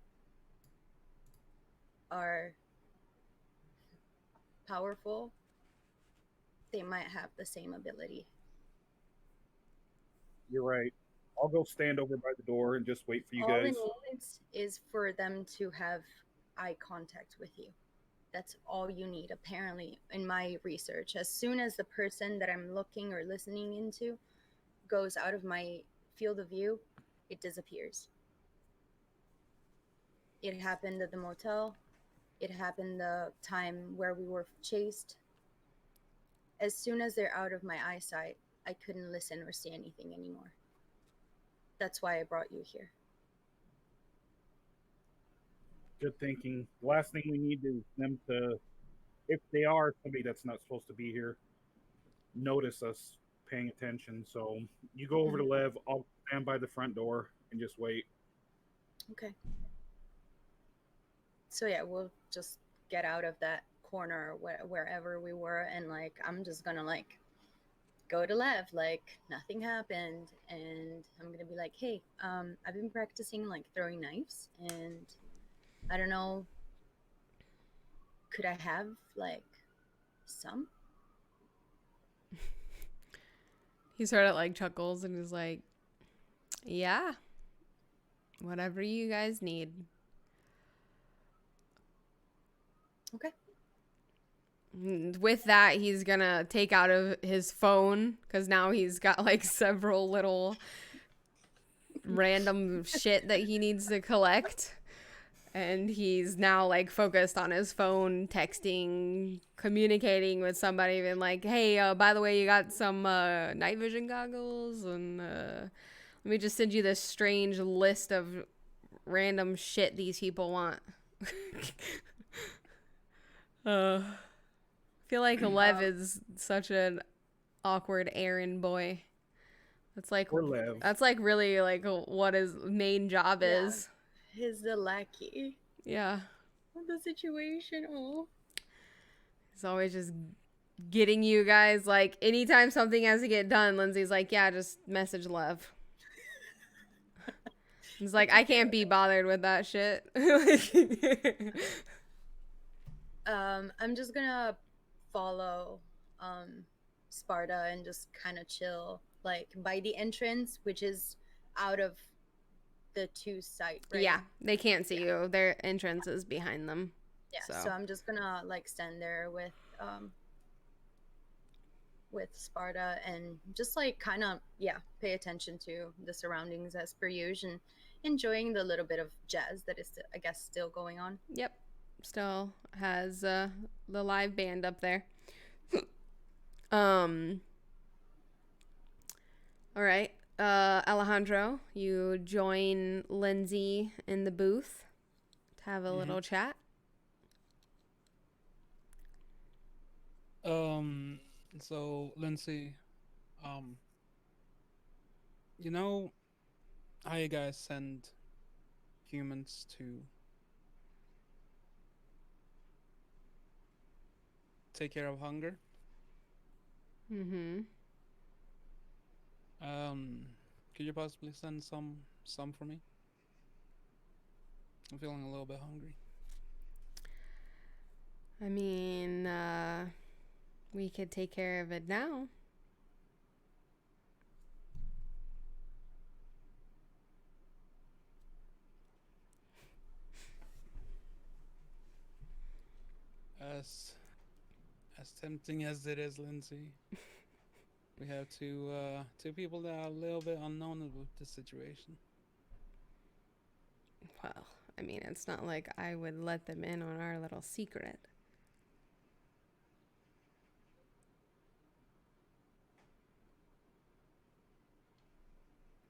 are powerful, they might have the same ability. You're right. I'll go stand over by the door and just wait for you All guys. it needs is for them to have eye contact with you. That's all you need, apparently, in my research. As soon as the person that I'm looking or listening into goes out of my field of view, it disappears. It happened at the motel. It happened the time where we were chased. As soon as they're out of my eyesight, I couldn't listen or see anything anymore. That's why I brought you here. Good thinking. The last thing we need is them to, if they are somebody that's not supposed to be here, notice us paying attention. So you go over to Lev. I'll stand by the front door and just wait. Okay. So yeah, we'll just get out of that corner wherever we were, and like I'm just gonna like go to Lev like nothing happened, and I'm gonna be like, hey, I've been practicing like throwing knives, and I don't know, could I have like some? He sort of like chuckles and is like, yeah, whatever you guys need. Okay. With that, he's gonna take out of his phone, because now he's got like several little random shit that he needs to collect. And he's now like focused on his phone, texting, communicating with somebody, and like, hey, by the way, you got some night vision goggles, and let me just send you this strange list of random shit these people want. I feel like Lev is such an awkward errand boy. That's like Lev. That's like really like what his main job is. He's the lackey. Yeah. the situation. Oh. It's always just getting you guys, like, anytime something has to get done, Lindsay's like, yeah, just message Lev. It's like, I can't be bothered with that shit. I'm just gonna follow Sparta and just kind of chill, like by the entrance, which is out of the two site, right? Yeah, they can't see Yeah. you. Their entrance is behind them. Yeah. So, So I'm just gonna like stand there with Sparta and just like kind of pay attention to the surroundings as per usual and enjoying the little bit of jazz that is I guess still going on. yep. Still has the live band up there. Um all right. Alejandro, you join Lindsay in the booth to have a little chat. So Lindsay, um, you know how you guys send humans to take care of hunger? Mm-hmm. Um, could you possibly send some for me? I'm feeling a little bit hungry. I mean, we could take care of it now. As tempting as it is, Lindsay, we have two people that are a little bit unknown about the situation. Well, I mean, it's not like I would let them in on our little secret.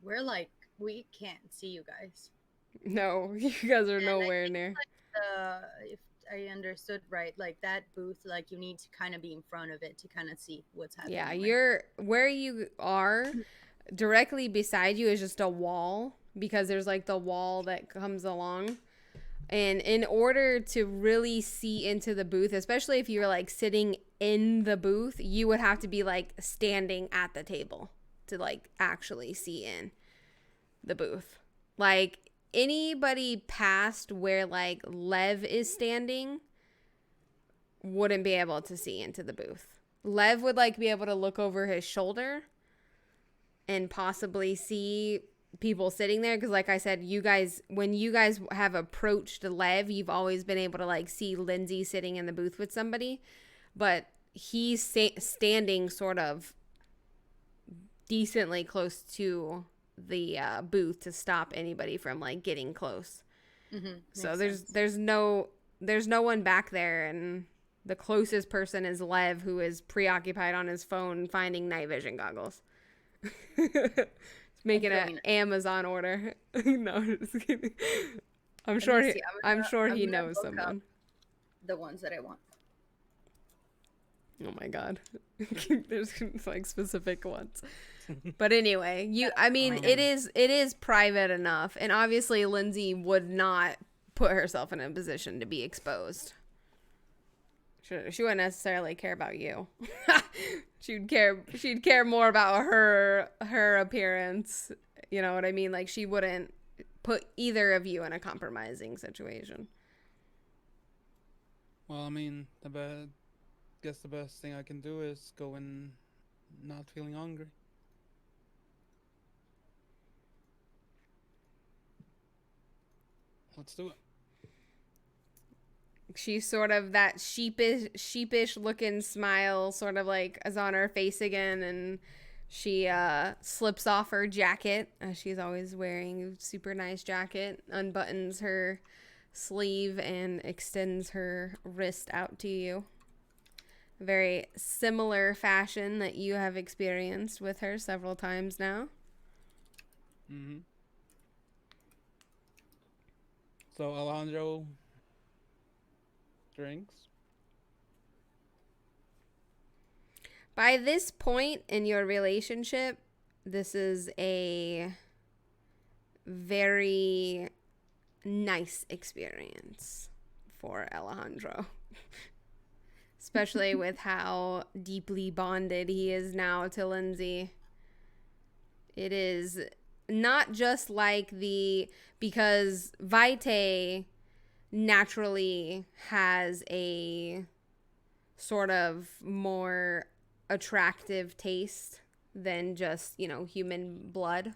We're like we can't see you guys. No, you guys are And I nowhere think near. if I understood right, like that booth, like you need to kind of be in front of it to kind of see what's happening. Yeah, Right? you're where you are. Directly beside you is just a wall because there's like the wall that comes along. And in order to really see into the booth, especially if you're like sitting in the booth, you would have to be like standing at the table to like actually see in the booth. Like anybody past where like Lev is standing wouldn't be able to see into the booth. Lev would like be able to look over his shoulder and possibly see people sitting there because like I said, you guys, when you guys have approached Lev, you've always been able to like see Lindsay sitting in the booth with somebody, but he's standing sort of decently close to the booth to stop anybody from like getting close. So there's no one back there, and the closest person is Lev, who is preoccupied on his phone finding night vision goggles. Making an Amazon order. No, just kidding. I'm sure he knows someone. The ones that I want. Oh my god. There's like specific ones. But anyway, it is private enough, and obviously Lindsay would not put herself in a position to be exposed. She wouldn't necessarily care about you. She'd care more about her appearance. You know what I mean? Like she wouldn't put either of you in a compromising situation. Well, I mean, guess the best thing I can do is go in not feeling hungry. Let's do it. She's sort of that sheepish looking smile sort of like is on her face again, and she slips off her jacket. She's always wearing a super nice jacket, unbuttons her sleeve and extends her wrist out to you. Very similar fashion that you have experienced with her several times now. Mm-hmm. So Alejandro drinks. By this point in your relationship, this is a very nice experience for Alejandro. Especially with how deeply bonded he is now to Lindsey. It is not just like because Vitae naturally has a sort of more attractive taste than just, human blood.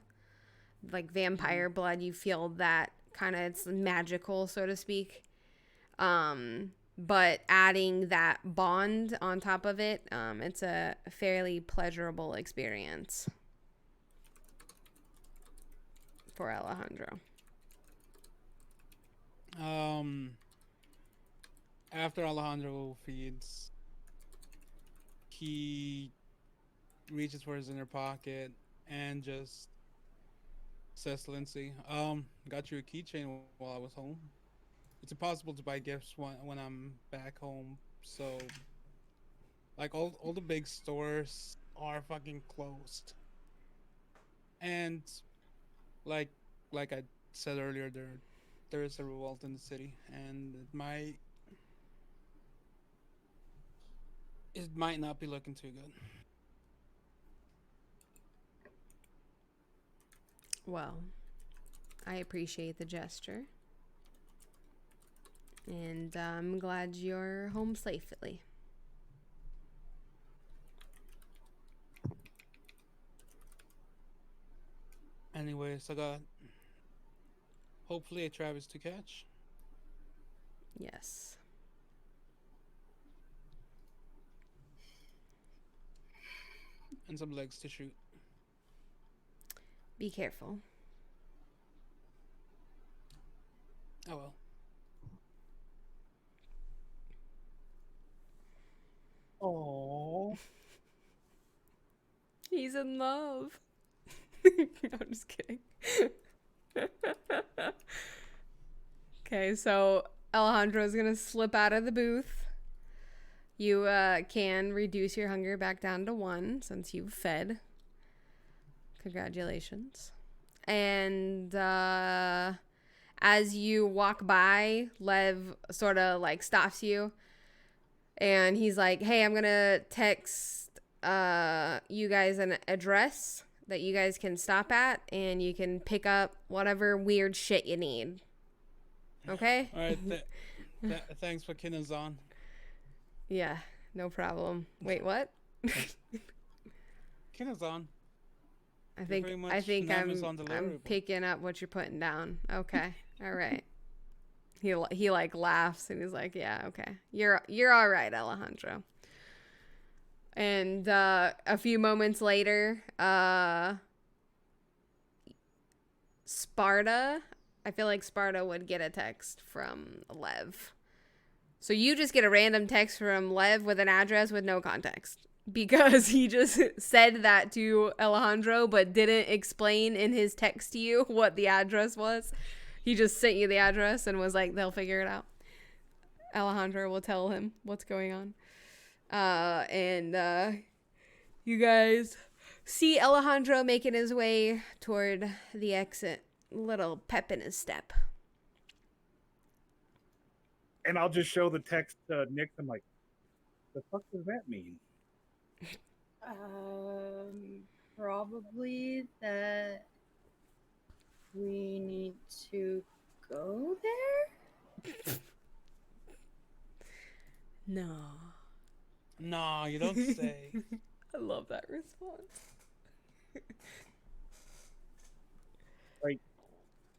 Like vampire blood, you feel that kind of, it's magical, so to speak. But adding that bond on top of it, it's a fairly pleasurable experience for Alejandro. After Alejandro feeds, he reaches for his inner pocket and just says to Lindsay, got you a keychain while I was home. It's impossible to buy gifts when I'm back home, so like all the big stores are fucking closed. And like like I said earlier, there is a revolt in the city, and it might not be looking too good. Well, I appreciate the gesture. And I'm glad you're home safely. Anyways, I got hopefully a Travis to catch Yes. and some legs to shoot. Be careful. Oh well. Oh, He's in love. I'm just kidding. Okay, so Alejandro's gonna slip out of the booth. You can reduce your hunger back down to 1 since you've fed. Congratulations. And as you walk by, Lev sort of like stops you. And he's like, hey, I'm going to text you guys an address that you guys can stop at. And you can pick up whatever weird shit you need. Okay? All right. Thanks for Kinazon. Yeah, no problem. Wait, what? Kinazon. I think I'm picking up what you're putting down. Okay. All right. He like laughs and he's like, "Yeah, okay. You're all right, Alejandro." And a few moments later, Sparta, I feel like Sparta would get a text from Lev. So you just get a random text from Lev with an address with no context. Because he just said that to Alejandro, but didn't explain in his text to you what the address was. He just sent you the address and was like, they'll figure it out. Alejandro will tell him what's going on. And you guys see Alejandro making his way toward the exit. Little pep in his step. and I'll just show the text to Nick. I'm like, the fuck does that mean? Probably that we need to go there. No. No, you don't say. I love that response. Like,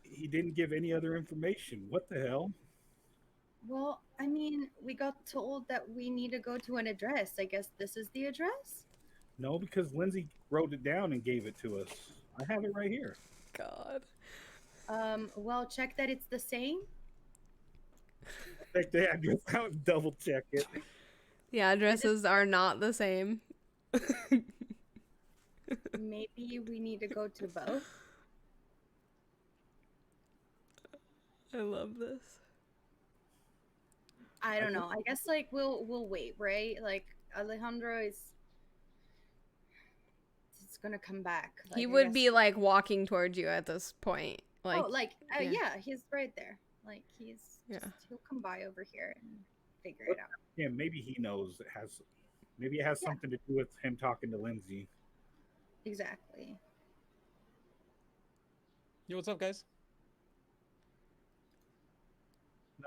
he didn't give any other information. What the hell? Well, I mean, we got told that we need to go to an address. I guess this is the address? No, because Lindsay wrote it down and gave it to us. I have it right here. God. Well, check that it's the same. Check the address out and double check it. The addresses are not the same. Maybe we need to go to both. I love this. I don't know. I guess like we'll wait, right? Like Alejandro is gonna come back. Like, He would be like walking towards you at this point. Like, yeah, he's right there. Like Yeah. he'll come by over here and figure What- it out. Yeah, maybe he knows maybe it has Yeah, something to do with him talking to Lindsay. exactly. Yo, what's up, guys?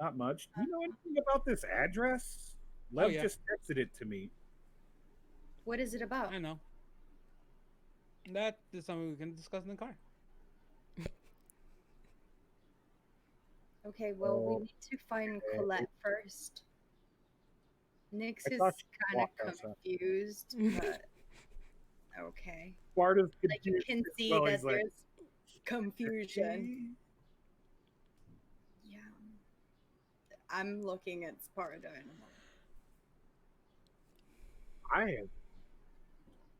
Not much. Do you know anything about this address? Oh Lev yeah, just texted it to me. What is it about? I know. That is something we can discuss in the car. Okay, well, we Oh, need to find okay. Colette first. Nyx I is thought she kind walked of outside. confused, but okay. Sparta's Like you confused can as see well. that He's like, there's confusion. Yeah. I'm looking at Sparta and I'm I have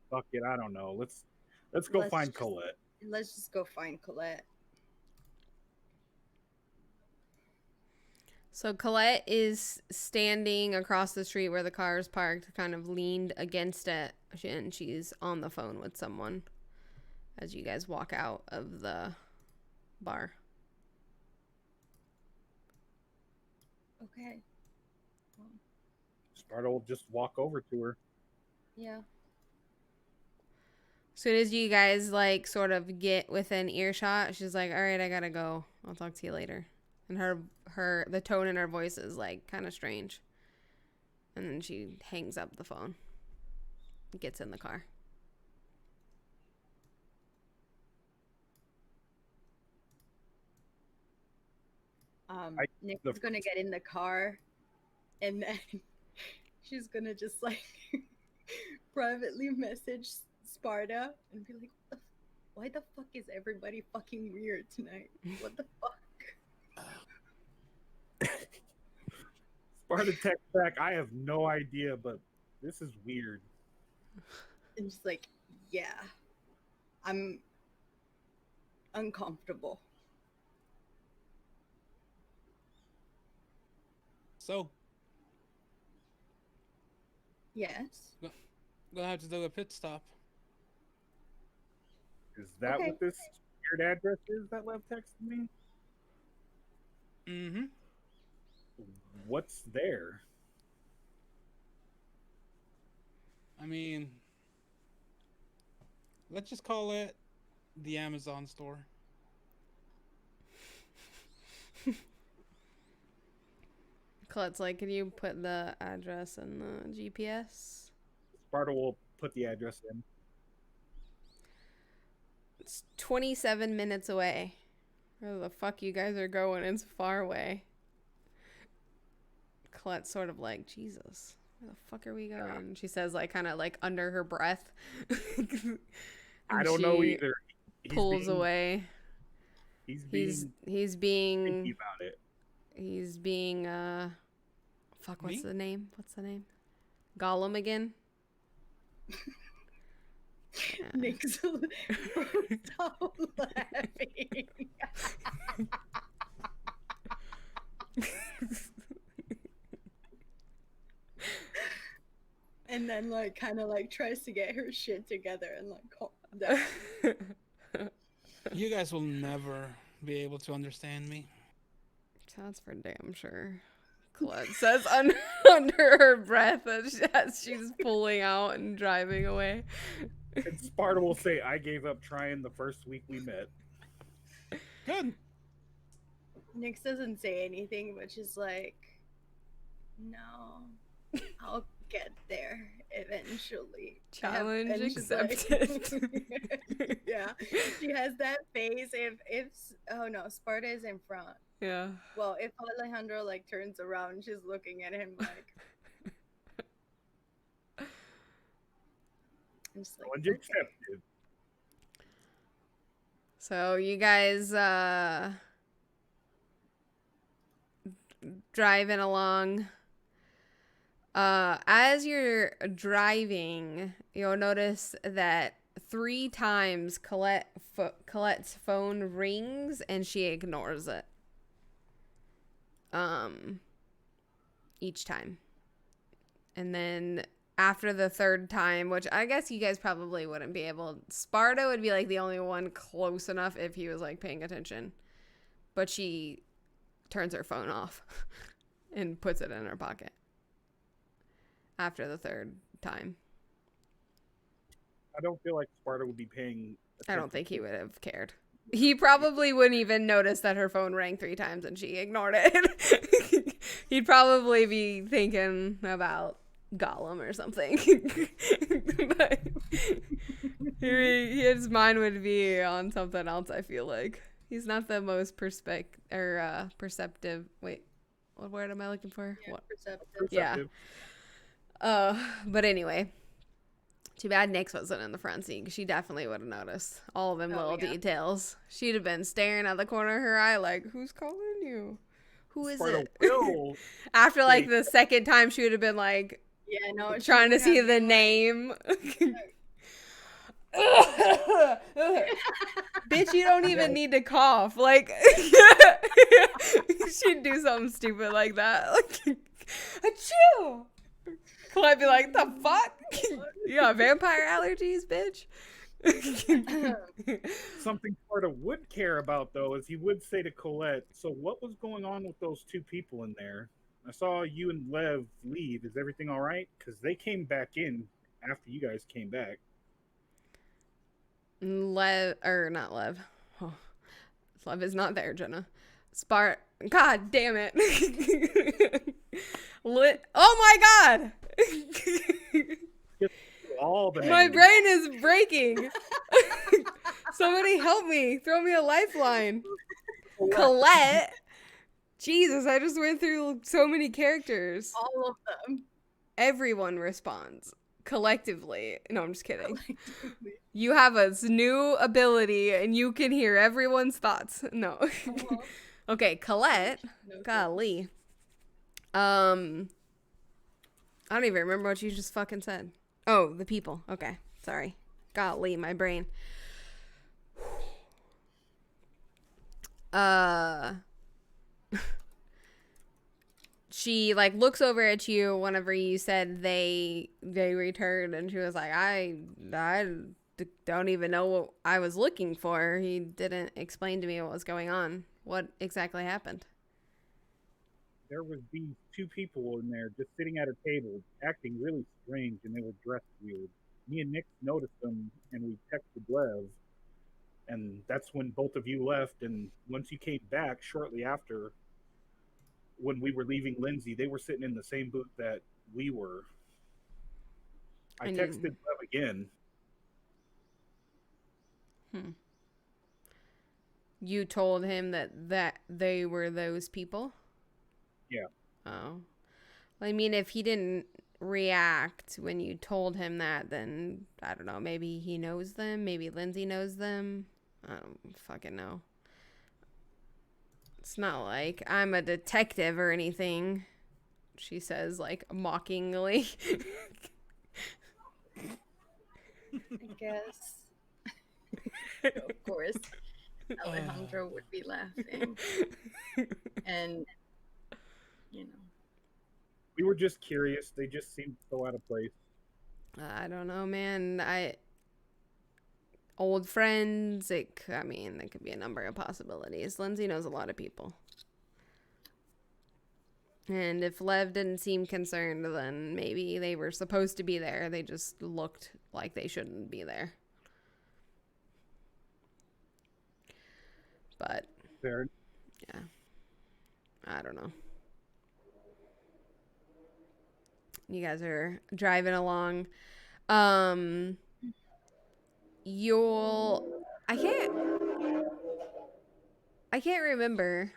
fuck it. I don't know. Let's like, go find Colette. let's just go find Colette. So Colette is standing across the street where the car is parked, kind of leaned against it, and she's on the phone with someone as you guys walk out of the bar. Okay. Well, Sparta will just walk over to her. yeah. As soon as you guys like sort of get within earshot, she's like, "All right, I gotta go. I'll talk to you later." And the tone in her voice is like kind of strange. And then she hangs up the phone. Gets in the car. Nick is gonna get in the car and then she's gonna just like privately message Sparta and be like, why the fuck is everybody fucking weird tonight? What the fuck? Sparta texts back, I have no idea, but this is weird. And just like, yeah, I'm uncomfortable. So, Yes. gonna have to do a pit stop. Is that Okay. what this weird address is that Lev texted me? Mm-hmm. What's there? I mean, let's just call it the Amazon store. Colette's like, "Can you put the address in the GPS?" Sparta will put the address in. It's 27 minutes away. Where the fuck you guys are going? It's far away. Colette's sort of like, Jesus, where the fuck are we going? Yeah. She says, like, kind of like under her breath. I don't know She either. He's pulls being- away. He's He's being picky being about it. he's being fuck, what's Me? the name? What's the name? Gollum again? Yeah. Nick's stop laughing. And then like kind of like tries to get her shit together and like calm down. You guys will never be able to understand me. That's for damn sure. Colette says under her breath as she's pulling out and driving away. And Sparta will say, I gave up trying the first week we met. Good. Nyx doesn't say anything, but she's like, no, I'll get there eventually. Challenge And she's like- accepted. Yeah, she has that face. If oh no, Sparta is in front. Yeah. Well, if Alejandro like turns around, she's looking at him like. I'm just like, Challenge okay. accepted. So you guys driving along. As you're driving, you'll notice that 3 times Colette's phone rings and she ignores it. Each time. And then after the 3rd time, which I guess you guys probably wouldn't be able, Sparta would be like the only one close enough if he was like paying attention. But she turns her phone off and puts it in her pocket after the third time. I don't feel like Sparta would be paying attention. I don't think he would have cared. He probably wouldn't even notice that her phone rang 3 times and she ignored it. He'd probably be thinking about Gollum or something. But his mind would be on something else, I feel like. He's not the most perceptive. Wait, what word am I looking for? Yeah, What? perceptive. Yeah. But anyway. Too bad Nyx wasn't in the front seat, 'cause she definitely would have noticed all them little details. She'd have been staring at the corner of her eye like, who's calling you? Who is Sparta it? will After like the second time, she would have been like, Yeah, no. trying to see the name. Bitch, you don't even need to cough. Like, she'd do something stupid like that. Like, achoo! I'd be like, the fuck? You got vampire allergies, bitch? something Sparta would care about, though, is he would say to Colette, so what was going on with those 2 people in there? I saw you and Lev leave. Is everything all right? Because they came back in after you guys came back. Not Lev. Oh, Lev is not there, Jenna. God damn it. Oh my god! All the My names. brain is breaking. Somebody help me. Throw me a lifeline. Colette. Jesus, I just went through so many characters. All of them. Everyone responds collectively. No, I'm just kidding. You have a new ability and you can hear everyone's thoughts. No. Okay, Colette. No, Golly. I don't even remember what you just fucking said. Oh, the people. Okay. Sorry. Golly, my brain. She like looks over at you whenever you said they returned, and she was like, I don't even know what I was looking for. He didn't explain to me what was going on. What exactly happened? There was these 2 people in there just sitting at a table, acting really strange, and they were dressed weird. Me and Nick noticed them, and we texted Lev, and that's when both of you left. And once you came back shortly after, when we were leaving Lindsey, they were sitting in the same booth that we were. I texted Lev again. You told him that they were those people? Yeah. Oh. Well, I mean, if he didn't react when you told him that, then I don't know. Maybe he knows them. Maybe Lindsey knows them. I don't fucking know. It's not like I'm a detective or anything, she says, like, mockingly. I guess. Of course, Alejandro would be laughing. And, you know. We were just curious. They just seemed so out of place. I don't know, man. Old friends. There could be a number of possibilities. Lindsey knows a lot of people. And if Lev didn't seem concerned, then maybe they were supposed to be there. They just looked like they shouldn't be there. But, Fair. yeah. I don't know. You guys are driving along. I can't remember.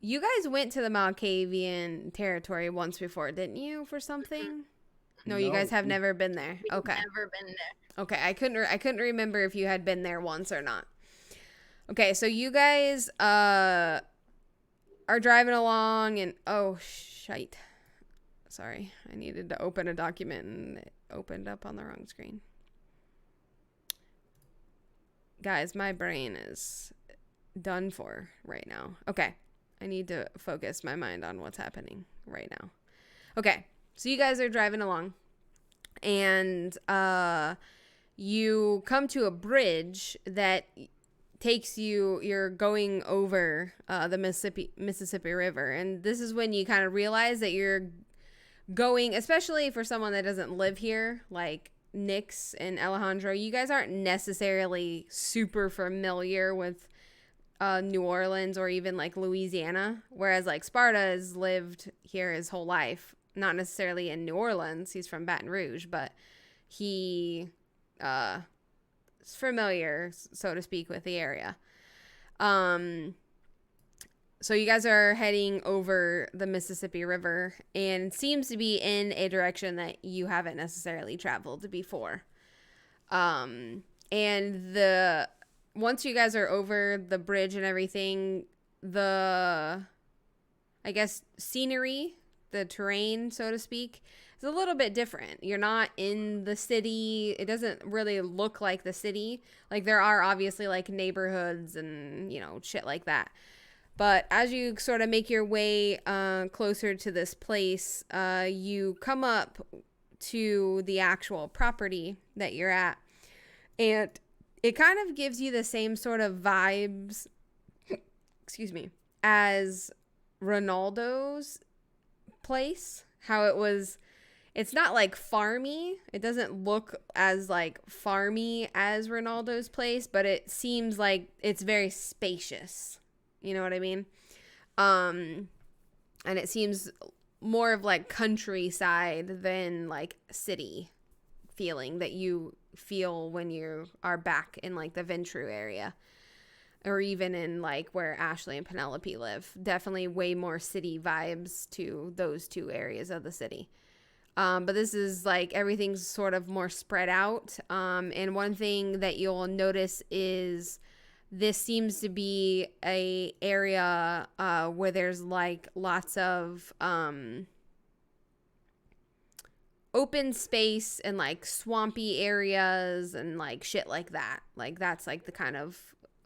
You guys went to the Malkavian territory once before, didn't you, for something? No, you guys have never been there. Okay. Never been there. Okay, I couldn't remember if you had been there once or not. Okay, so you guys are driving along and oh shite. Sorry, I needed to open a document and it opened up on the wrong screen. Guys, my brain is done for right now. Okay, I need to focus my mind on what's happening right now. Okay, so you guys are driving along and you come to a bridge that you're going over the Mississippi River, and this is when you kind of realize that you're going, especially for someone that doesn't live here, like Nix and Alejandro, you guys aren't necessarily super familiar with New Orleans or even like Louisiana, whereas like Sparta has lived here his whole life, not necessarily in New Orleans. He's from Baton Rouge, but he is familiar, so to speak, with the area. So you guys are heading over the Mississippi River, and it seems to be in a direction that you haven't necessarily traveled before. And once you guys are over the bridge and everything, the, I guess, scenery, the terrain, so to speak, is a little bit different. You're not in the city. It doesn't really look like the city. Like, there are obviously like neighborhoods and, shit like that. But as you sort of make your way closer to this place, you come up to the actual property that you're at. And it kind of gives you the same sort of vibes, excuse me, as Ronaldo's place. How it's not like farmy. It doesn't look as like farmy as Ronaldo's place, but it seems like it's very spacious. You know what I mean? And it seems more of like countryside than like city feeling that you feel when you are back in like the Ventrue area, or even in like where Ashley and Penelope live. Definitely way more city vibes to those two areas of the city. But this is like everything's sort of more spread out. And one thing that you'll notice is this seems to be a area where there's like lots of open space and like swampy areas and like shit like that. Like that's like the kind of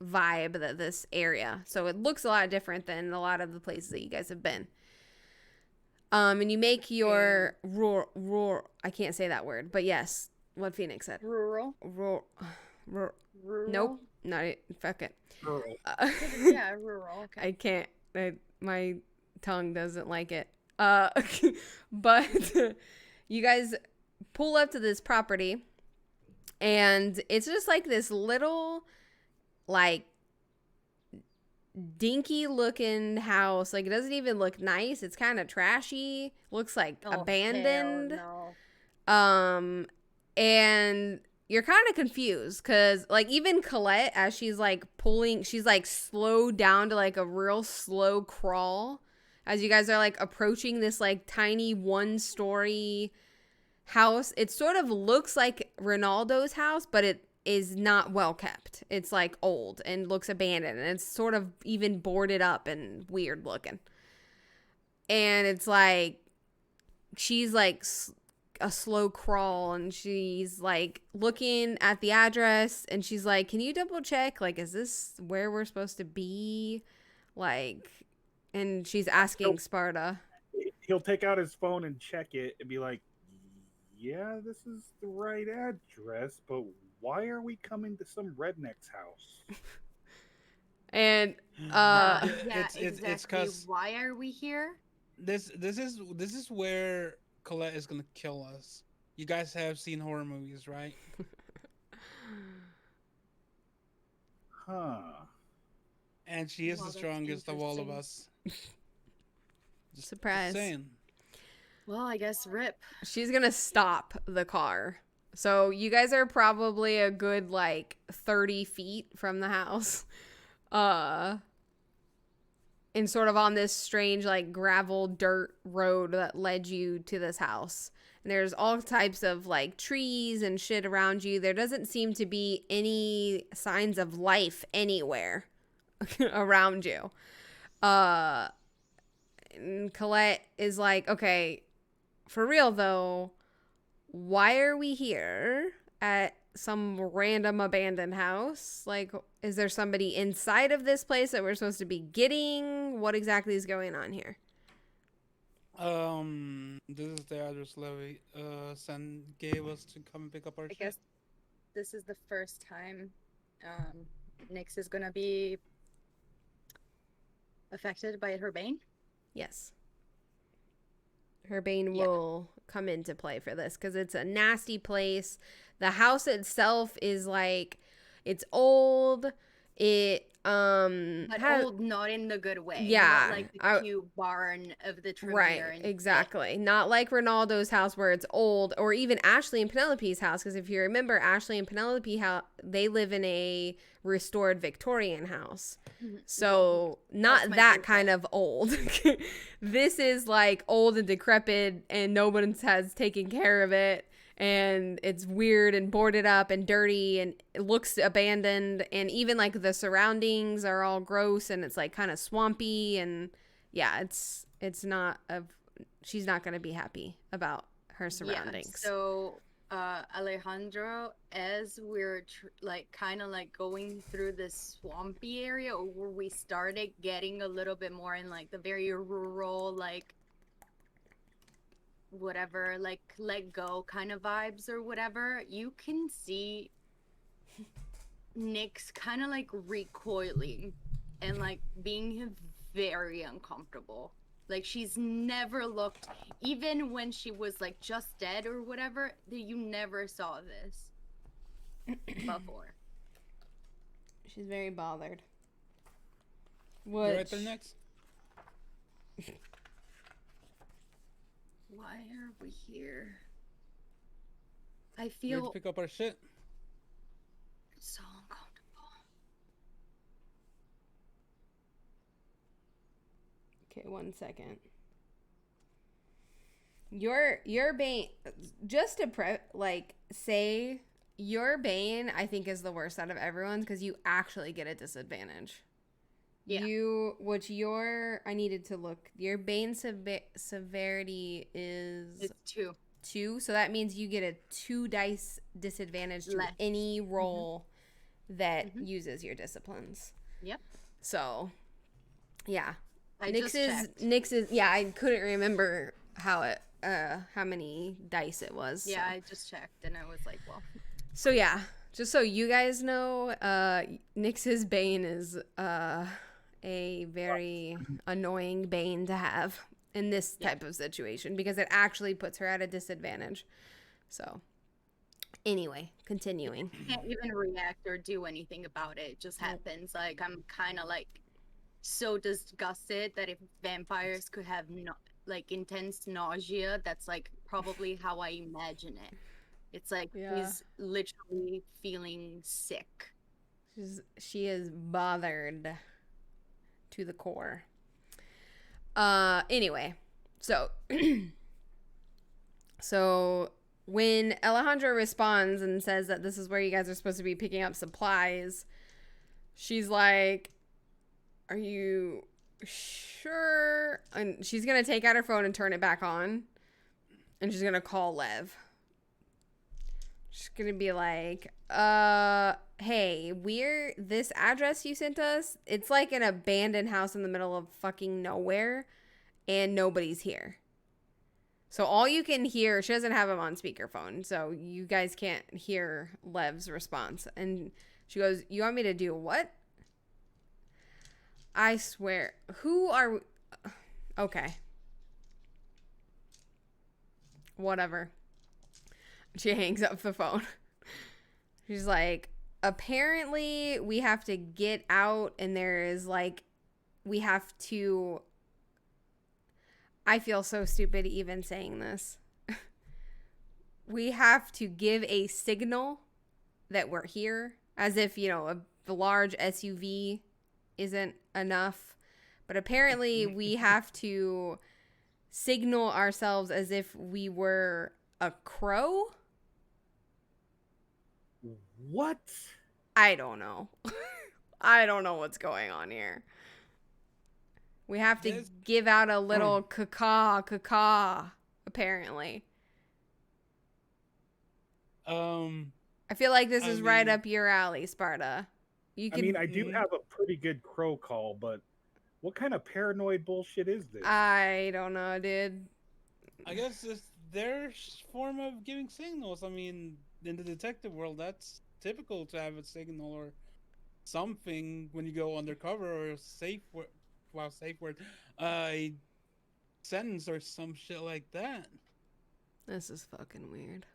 vibe that this area. So it looks a lot different than a lot of the places that you guys have been. And you make your rural, I can't say that word, but yes, what Phoenix said. Rural. Nope. Not it. Fuck it. Rural. Yeah, rural. Okay. I can't. My tongue doesn't like it. But you guys pull up to this property, and it's just like this little, like, dinky looking house. Like, it doesn't even look nice. It's kind of trashy. Looks like abandoned. Hell no. And you're kind of confused because, like, even Colette, as she's like she's like slowed down to like a real slow crawl as you guys are like approaching this like tiny 1-story house. It sort of looks like Ronaldo's house, but it is not well kept. It's like old and looks abandoned, and it's sort of even boarded up and weird looking. And it's like she's like a slow crawl, and she's like looking at the address, and she's like, can you double check, like, is this where we're supposed to be? Like, and she's asking Sparta. He'll take out his phone and check it and be like, yeah, this is the right address, but why are we coming to some redneck's house? And Yeah, it's exactly. 'cause Why are we here? this is where Colette is gonna kill us. You guys have seen horror movies, right? Huh. And she is Well, the that's strongest of all of interesting. us. surprise. Saying. Well, I guess rip. She's gonna stop the car. So you guys are probably a good like 30 feet from the house. And sort of on this strange like gravel dirt road that led you to this house. And there's all types of like trees and shit around you. There doesn't seem to be any signs of life anywhere around you. And Colette is like, okay, for real though, why are we here at some random abandoned house? Like, is there somebody inside of this place that we're supposed to be getting? What exactly is going on here? This is the address Levy gave us to come and pick up our I shit. guess this is the first time Nyx is gonna be affected by her bane. Yes. Her bane Yeah. will come into play for this because it's a nasty place. The house itself is like, it's old. It But has, old, not in the good way. Not yeah, like the cute barn of the Tremere right, and shit. exactly. Not like Ronaldo's house where it's old, or even Ashley and Penelope's house. Because if you remember, Ashley and Penelope, they live in a restored Victorian house. So That's not my that favorite. kind of old. This is like old and decrepit, and no one has taken care of it. And it's weird and boarded up and dirty, and it looks abandoned. And even like the surroundings are all gross, and it's like kind of swampy. And yeah, it's not a, she's not going to be happy about her surroundings. Yeah, so Alejandro, as we're like kind of like going through this swampy area, where we started getting a little bit more in like the very rural, like whatever, like let go kind of vibes or whatever, you can see Nyx kind of like recoiling and like being very uncomfortable. Like she's never looked, even when she was like just dead or whatever, that you never saw this before. She's very bothered. You right there next? Why are we here? I We have feel to pick up our shit. so uncomfortable. Okay, 1 second. Your bane, just to say your bane, I think is the worst out of everyone's because you actually get a disadvantage. Yeah. I needed to look. Your bane severity is It's 2. 2, so that means you get a 2 dice disadvantage to Less. any roll that uses your disciplines. Yep. So, yeah. I just checked. Nyx is yeah, I couldn't remember how many dice it was. Yeah, so. I just checked and I was like, well. So yeah, just so you guys know, Nyx's bane is a very annoying bane to have in this type of situation because it actually puts her at a disadvantage. So anyway, continuing. Can't even react or do anything about it. It just happens. Like I'm kind of like so disgusted that if vampires could have like intense nausea, that's like probably how I imagine it. It's like he's literally feeling sick. She is bothered to the core. Anyway, so when Alejandra responds and says that this is where you guys are supposed to be picking up supplies, she's like, are you sure? And she's gonna take out her phone and turn it back on, and she's gonna call Lev. She's gonna be like, hey, this address you sent us, it's like an abandoned house in the middle of fucking nowhere, and nobody's here. So all you can hear, she doesn't have him on speakerphone, so you guys can't hear Lev's response. And she goes, you want me to do what? I swear, who are... Okay. Whatever. She hangs up the phone. She's like, apparently we have to get out and there is like, we have to... I feel so stupid even saying this. We have to give a signal that we're here, as if, a large SUV isn't enough. But apparently we have to signal ourselves as if we were a crow. What? I don't know. I don't know what's going on here. We have to give out a little caw, apparently. I feel like this is right up your alley, Sparta. I do have a pretty good crow call, but what kind of paranoid bullshit is this? I don't know, dude. I guess it's their form of giving signals. I mean, in the detective world, that's typical to have a signal or something when you go undercover or safe word, wow, safe word, a sentence or some shit like that. This is fucking weird.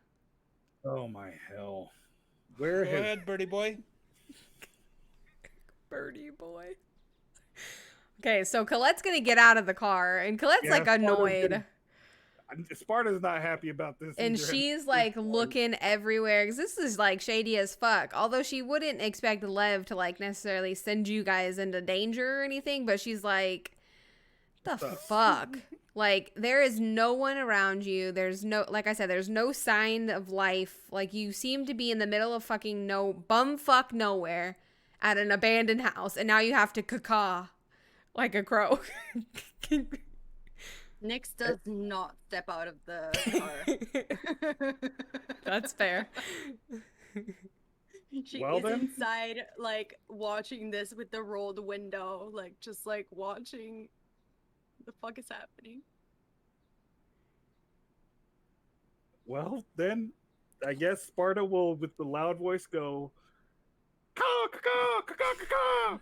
Oh my hell! Where Go has ahead, birdie boy. Birdie boy. Okay, so Colette's gonna get out of the car, and Colette's yeah like annoyed. Sparta's not happy about this And either. she's like looking everywhere because this is like shady as fuck. Although she wouldn't expect Lev to like necessarily send you guys into danger or anything, but she's like, the fuck? Like, there is no one around you. There's no, like I said, there's no sign of life. Like, you seem to be in the middle of fucking bumfuck nowhere at an abandoned house, and now you have to caw like a crow. Nyx does not step out of the car. That's fair. She Well, is then. inside, like, watching this with the rolled window, like, just, like, watching the fuck is happening. Well, then, I guess Sparta will, with the loud voice, go, caw, caw, caw, caw, caw.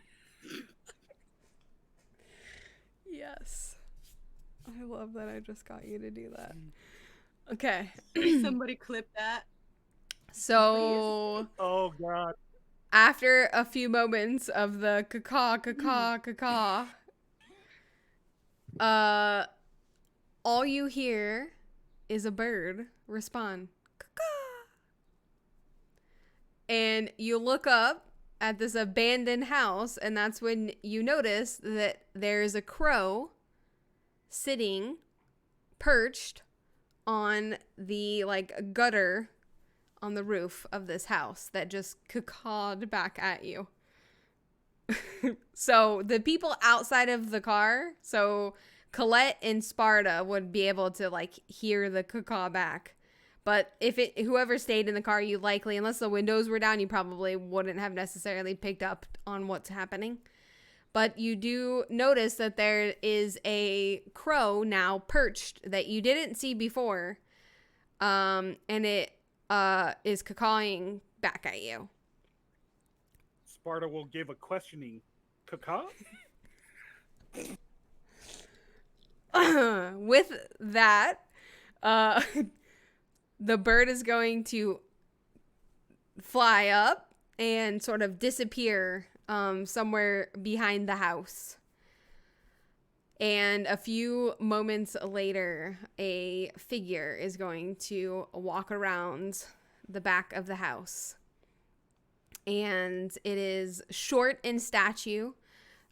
Yes. I love that I just got you to do that. Okay. Somebody clip that. So, Oh, God. after a few moments of the caw, all you hear is a bird respond, caw. And you look up at this abandoned house, and that's when you notice that there's a crow sitting perched on the like gutter on the roof of this house that just cawed back at you. So the people outside of the car, so Colette and Sparta would be able to like hear the caw back. But whoever stayed in the car, you likely, unless the windows were down, you probably wouldn't have necessarily picked up on what's happening. But you do notice that there is a crow now perched that you didn't see before. And it is cawing back at you. Sparta will give a questioning caw. With that, the bird is going to fly up and sort of disappear somewhere behind the house. And a few moments later, a figure is going to walk around the back of the house. And it is short in stature,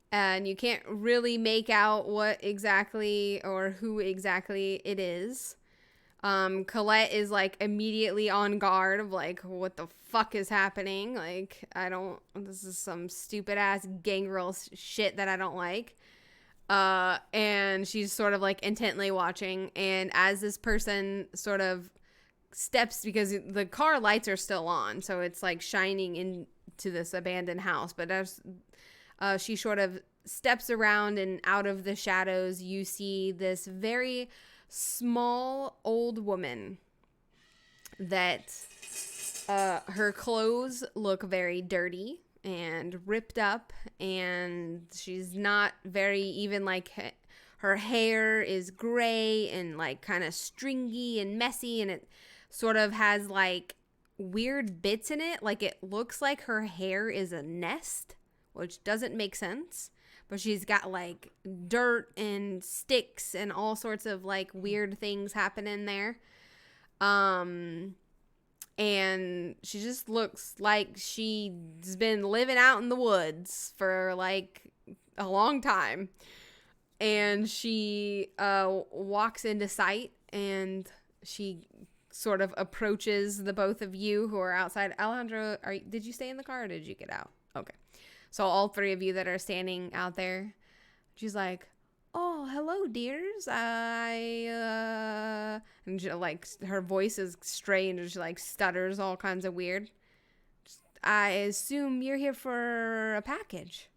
and you can't really make out what exactly or who exactly it is. Colette is like immediately on guard of like, what the fuck is happening? Like, this is some stupid ass gangrel shit that I don't like. And she's sort of like intently watching. And as this person sort of steps, because the car lights are still on, so it's like shining into this abandoned house. But as she sort of steps around and out of the shadows, you see this very small old woman that her clothes look very dirty and ripped up, and she's not very even, like her hair is gray and like kind of stringy and messy, and it sort of has like weird bits in it, like it looks like her hair is a nest, which doesn't make sense. But she's got like dirt and sticks and all sorts of like weird things happening there. And she just looks like she's been living out in the woods for like a long time. And she walks into sight, and she sort of approaches the both of you who are outside. Alejandro, did you stay in the car or did you get out? Okay. So all three of you that are standing out there, she's like, "Oh, hello, dears. And she, like, her voice is strange, and she like stutters all kinds of weird. I assume you're here for a package."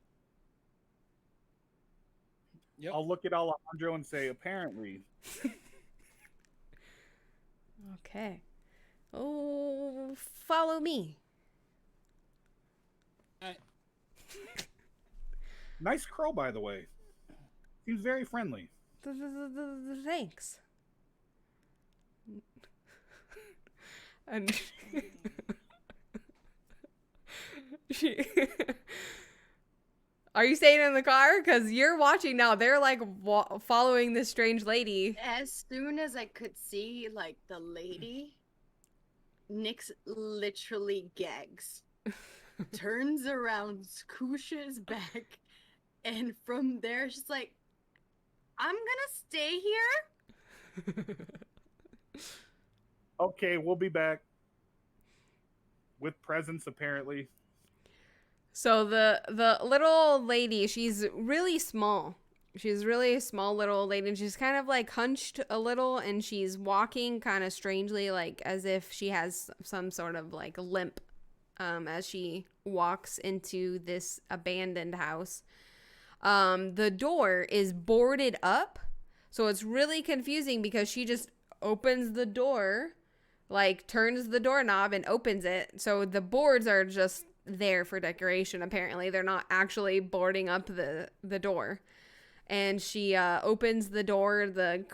Yep. I'll look at Alejandro and say, apparently. Okay. Oh, follow me. Alright. Nice curl, by the way. Seems very friendly. Thanks. And she Are you staying in the car? Because you're watching now. They're like following this strange lady. As soon as I could see, like, the lady, Nyx literally gags, turns around, scooshes back, and from there, she's like, I'm gonna stay here. Okay, we'll be back with presents apparently. So the little lady, she's really small. She's really a small little lady, and she's kind of like hunched a little, and she's walking kind of strangely, like as if she has some sort of like limp, as she walks into this abandoned house. The door is boarded up, so it's really confusing because she just opens the door, like turns the doorknob and opens it. So the boards are just there for decoration. Apparently, they're not actually boarding up the door. And she opens the door, the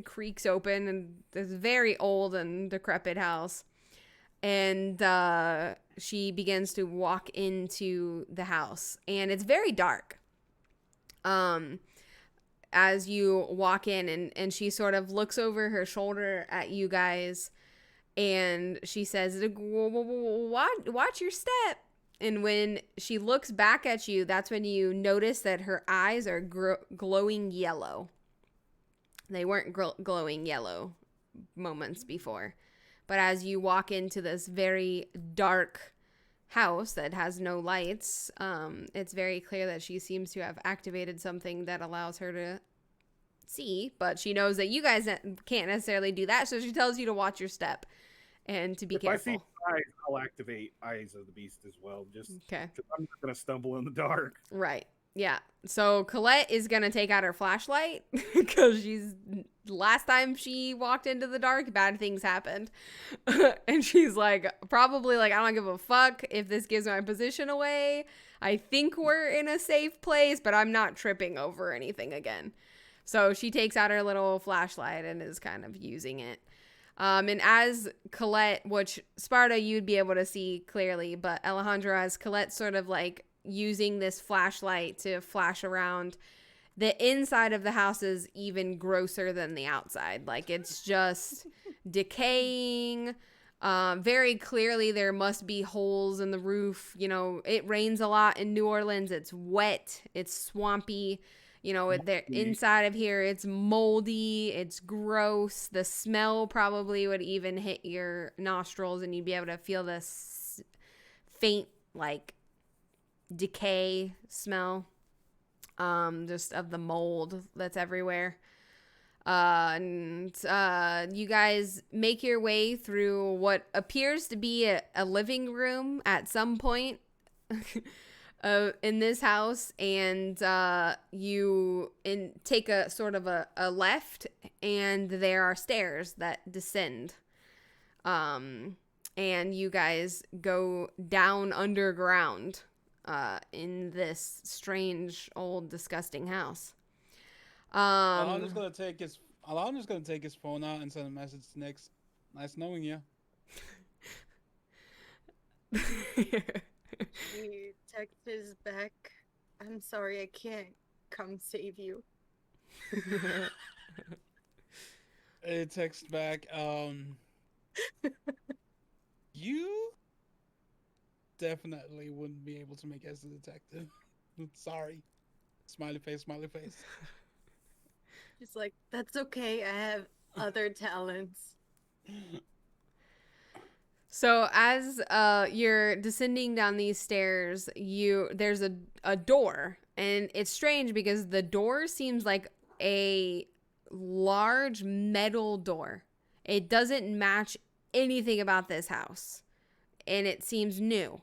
creaks open, and this very old and decrepit house. And she begins to walk into the house, and it's very dark. As you walk in, and she sort of looks over her shoulder at you guys, and she says, watch your step. And when she looks back at you, that's when you notice that her eyes are glowing yellow. They weren't glowing yellow moments before. But as you walk into this very dark house that has no lights, it's very clear that she seems to have activated something that allows her to see. But she knows that you guys can't necessarily do that, so she tells you to watch your step and to be careful. If I see eyes, I'll activate Eyes of the Beast as well. Just okay. Because I'm not going to stumble in the dark. Right. Yeah. So Colette is going to take out her flashlight because last time she walked into the dark, bad things happened. And she's like, probably like, I don't give a fuck if this gives my position away. I think we're in a safe place, but I'm not tripping over anything again. So she takes out her little flashlight and is kind of using it. And as Colette, which Sparta, you'd be able to see clearly, but Alejandra, as Colette sort of like using this flashlight to flash around, the inside of the house is even grosser than the outside. Like it's just decaying. Very clearly there must be holes in the roof. You know, it rains a lot in New Orleans. It's wet. It's swampy. You know, inside of here, it's moldy, it's gross. The smell probably would even hit your nostrils, and you'd be able to feel this faint, like, decay smell, just of the mold that's everywhere. And you guys make your way through what appears to be a living room at some point. In this house, and you take a sort of a left, and there are stairs that descend, and you guys go down underground in this strange old disgusting house. Alondra's gonna take his phone out and send a message to Nyx. Nice knowing you. She texts back, I'm sorry, I can't come save you. It texts back, you definitely wouldn't be able to make as a detective. Sorry. Smiley face, smiley face. She's like, that's okay, I have other talents. So as you're descending down these stairs, there's a door, and it's strange because the door seems like a large metal door. It doesn't match anything about this house, and it seems new.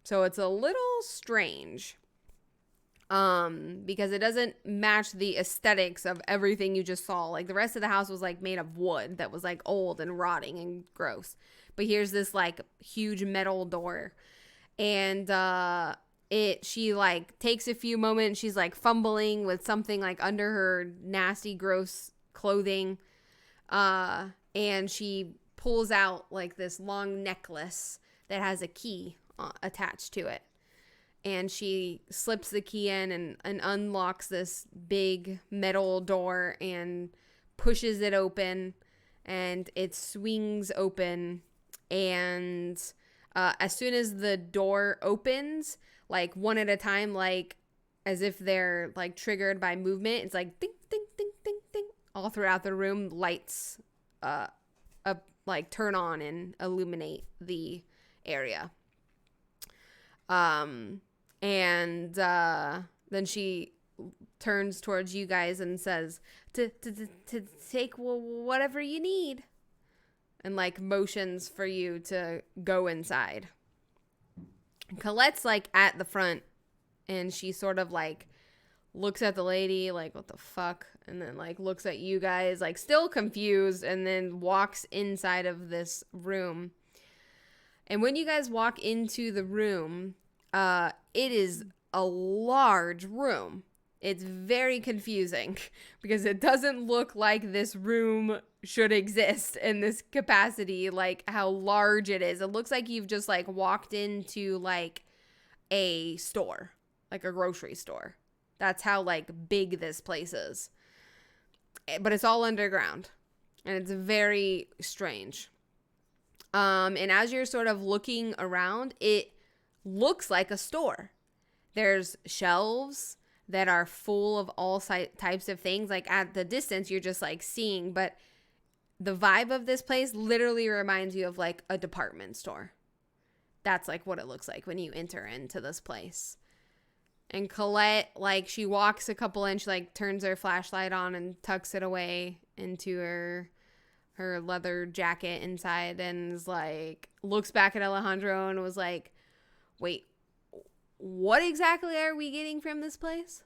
So it's a little strange. Because it doesn't match the aesthetics of everything you just saw. Like the rest of the house was like made of wood that was like old and rotting and gross. But here's this like huge metal door. And she like takes a few moments. She's like fumbling with something like under her nasty, gross clothing. And she pulls out like this long necklace that has a key attached to it. And she slips the key in and unlocks this big metal door and pushes it open, and it swings open. And as soon as the door opens, like one at a time, like as if they're like triggered by movement, it's like ding, ding, ding, ding, ding. All throughout the room, lights like turn on and illuminate the area. And then she turns towards you guys and says, to take whatever you need. And like motions for you to go inside. Colette's like at the front, and she sort of like looks at the lady like, what the fuck? And then like looks at you guys like still confused, and then walks inside of this room. And when you guys walk into the room, it is a large room. It's very confusing because it doesn't look like this room should exist in this capacity, like how large it is. It looks like you've just like walked into like a store, like a grocery store. That's how like big this place is. But it's all underground, and it's very strange. And as you're sort of looking around, it looks like a store. There's shelves that are full of all types of things. Like at the distance, you're just like seeing, but the vibe of this place literally reminds you of like a department store. That's like what it looks like when you enter into this place. And Colette, like she walks a couple inches, like turns her flashlight on and tucks it away into her leather jacket inside, and is like, looks back at Alejandro and was like, wait, what exactly are we getting from this place?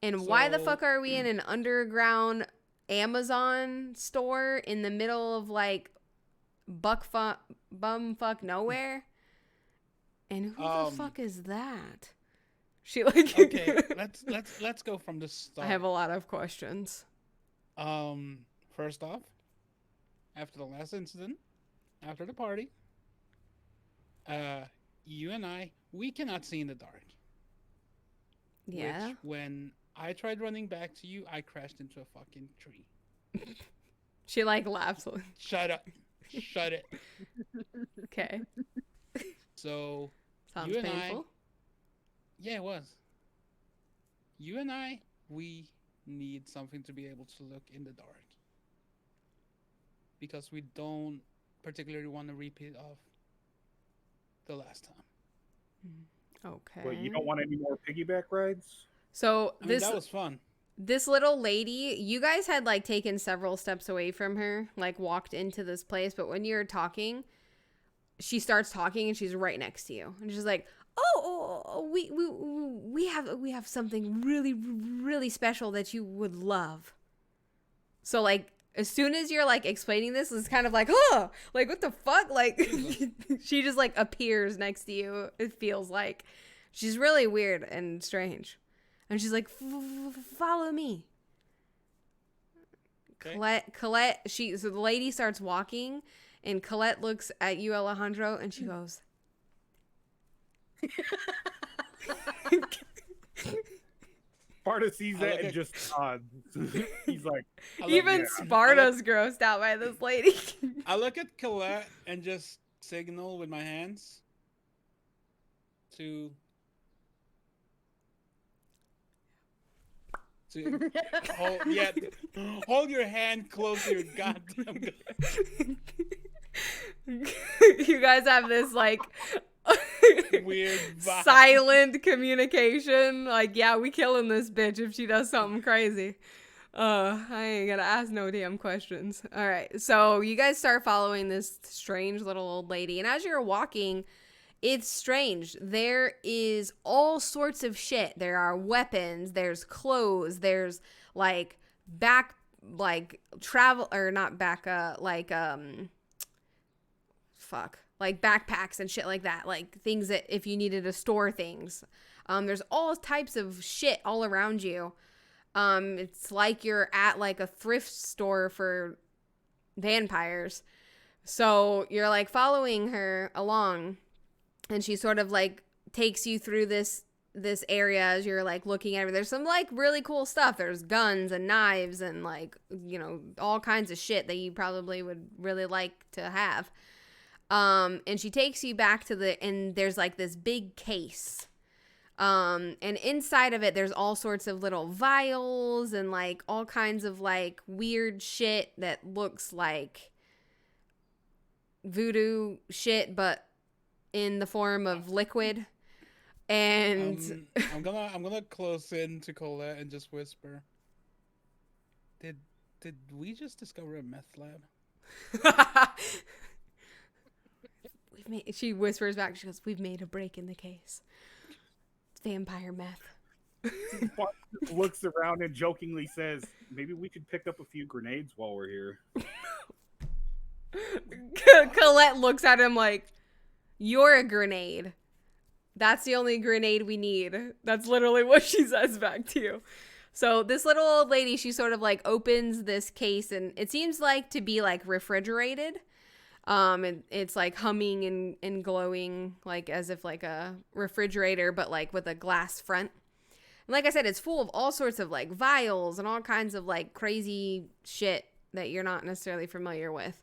And why the fuck are we in an underground Amazon store in the middle of like bumfuck nowhere? And who the fuck is that? She like Okay, let's go from the start. I have a lot of questions. First off, after the last incident, after the party, you and I, we cannot see in the dark. Yeah. Which, when I tried running back to you, I crashed into a fucking tree. She like laughs. Shut up. Shut it. Okay. So Sounds you and painful. Yeah, it was. You and I, we need something to be able to look in the dark. Because we don't particularly want a repeat of the last time. Okay. But you don't want any more piggyback rides? So I mean, that was fun. This little lady, you guys had like taken several steps away from her, like walked into this place, but when you're talking, she starts talking and she's right next to you. And she's like, "Oh, we have something really, really special that you would love." So like as soon as you're like explaining this, it's kind of like, "Oh, like what the fuck?" Like she just like appears next to you. It feels like she's really weird and strange. And she's like, "Follow me." Okay. Colette, so the lady starts walking, and Colette looks at you, Alejandro, and she goes, Sparta sees that and just nods. He's like, even Sparta's grossed out by this lady. I look at Colette and just signal with my hands to hold your hand close to your goddamn gun. You guys have this like weird vibe. Silent communication. Like, yeah, we killing this bitch if she does something crazy. I ain't gonna ask no damn questions. All right, so you guys start following this strange little old lady, and as you're walking, it's strange. There is all sorts of shit. There are weapons, there's clothes, there's like fuck. Like backpacks and shit like that. Like things that if you needed to store things. There's all types of shit all around you. It's like you're at like a thrift store for vampires. So you're like following her along, and she sort of like takes you through this area as you're like looking at it. There's some like really cool stuff. There's guns and knives and like, you know, all kinds of shit that you probably would really like to have. And she takes you back to and there's like this big case. And inside of it, there's all sorts of little vials and like all kinds of like weird shit that looks like voodoo shit, but in the form of liquid. And I'm gonna close in to Colette and just whisper. Did we just discover a meth lab? She whispers back. She goes, "We've made a break in the case. It's vampire meth." Bart looks around and jokingly says, "Maybe we could pick up a few grenades while we're here." Colette looks at him like, "You're a grenade. That's the only grenade we need." That's literally what she says back to you. So this little old lady, she sort of like opens this case, and it seems like to be like refrigerated. And it's like humming and glowing like as if like a refrigerator, but like with a glass front. And like I said, it's full of all sorts of like vials and all kinds of like crazy shit that you're not necessarily familiar with.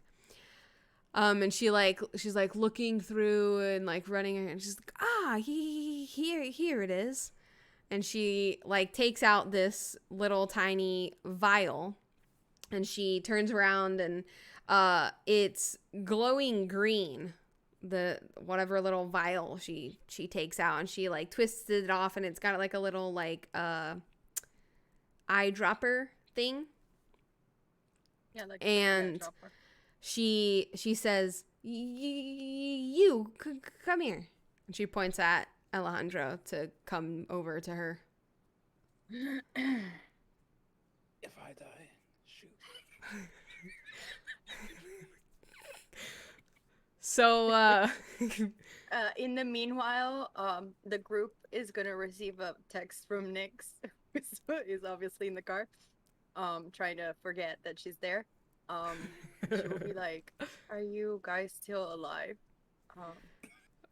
And she's like looking through and like running, and she's like, here it is. And she like takes out this little tiny vial, and she turns around, and it's glowing green, the whatever little vial she takes out, and she like twists it off, and it's got like a little like eyedropper thing. Yeah, like and she says, you come here. And she points at Alejandro to come over to her. If I die, shoot. So, in the meanwhile, the group is gonna receive a text from Nyx, who is obviously in the car, trying to forget that she's there. She will be like, "Are you guys still alive?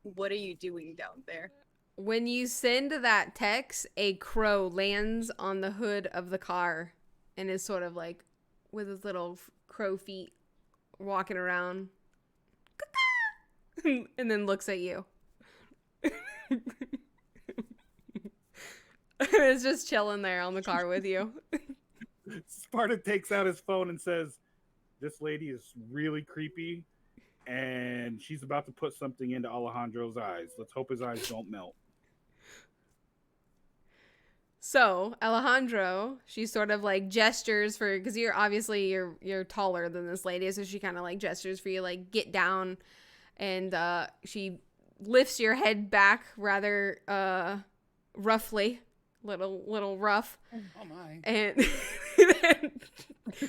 What are you doing down there?" when you send that text, a crow lands on the hood of the car and is sort of like with his little crow feet walking around and then looks at you. It's just chilling there on the car with you. Sparta takes out his phone and says, "This lady is really creepy, and she's about to put something into Alejandro's eyes. Let's hope his eyes don't melt." So Alejandro, she sort of like gestures for, because you're taller than this lady, so she kind of like gestures for you, like get down, and she lifts your head back rather roughly, little rough. Oh my! And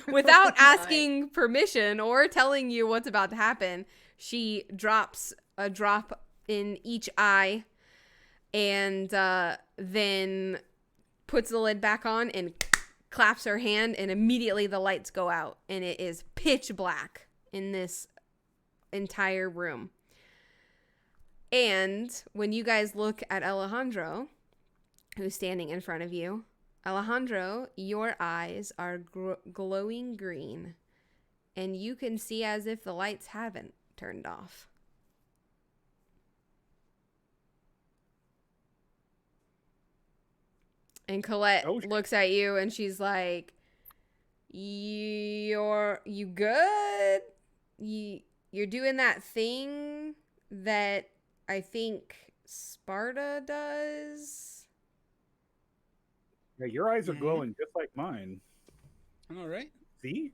without asking permission or telling you what's about to happen, she drops a drop in each eye, and then puts the lid back on and claps her hand, and immediately the lights go out, and it is pitch black in this entire room. And when you guys look at Alejandro, who's standing in front of you, Alejandro, your eyes are glowing green, and you can see as if the lights haven't turned off. And Colette looks at you, and she's like, you good? You're doing that thing that I think Sparta does? Yeah, your eyes are glowing just like mine. All right. See?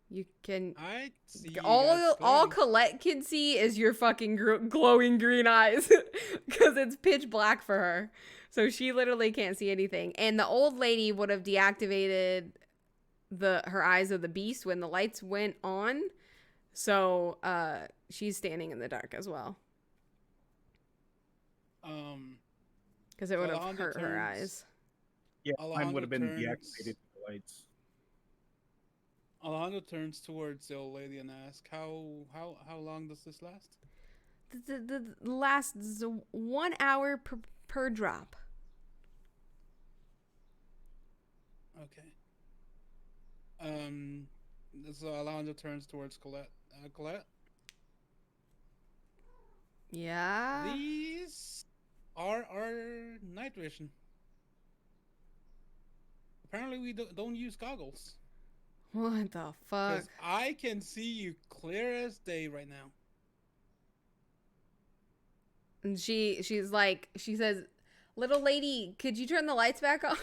You can. I see. All Colette can see is your fucking glowing green eyes, because it's pitch black for her. So she literally can't see anything. And the old lady would have deactivated her eyes of the beast when the lights went on. So she's standing in the dark as well Um, because it so would have hurt her eyes. Yeah, mine would Alejandro have been turns. deactivated the lights. Alejandro turns towards the old lady and asks, "How long does this last?" The last 1 hour per drop. Okay. Um, so Alejandro turns towards Colette. Colette, Yeah. these are our night vision. Apparently, we don't use goggles What the fuck? because I can see you clear as day right now. And she says, "Little lady, could you turn the lights back on?"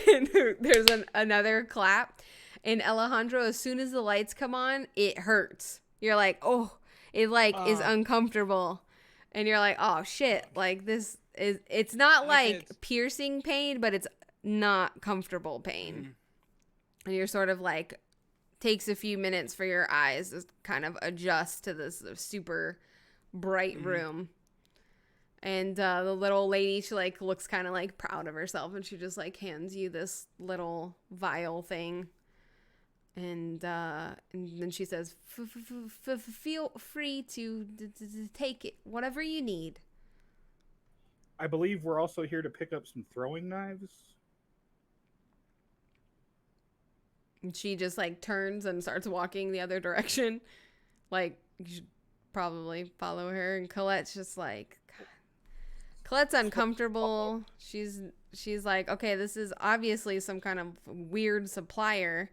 And there's another clap. And Alejandro, as soon as the lights come on, it hurts. You're like, oh, it like is Ah, uncomfortable. And you're like, oh shit, like this is, it's not I can't. like piercing pain, but it's not comfortable pain. Mm-hmm, And you're sort of like, takes a few minutes for your eyes to kind of adjust to this super bright mm-hmm. room. And the little lady, she like looks kind of like proud of herself, and she just like hands you this little vial thing. And then she says, "Feel free to take it, whatever you need." I believe we're also here to pick up some throwing knives. And she just like turns and starts walking the other direction. Like, you should probably follow her. And Colette's just like, God. Colette's uncomfortable. She's like, okay, this is obviously some kind of weird supplier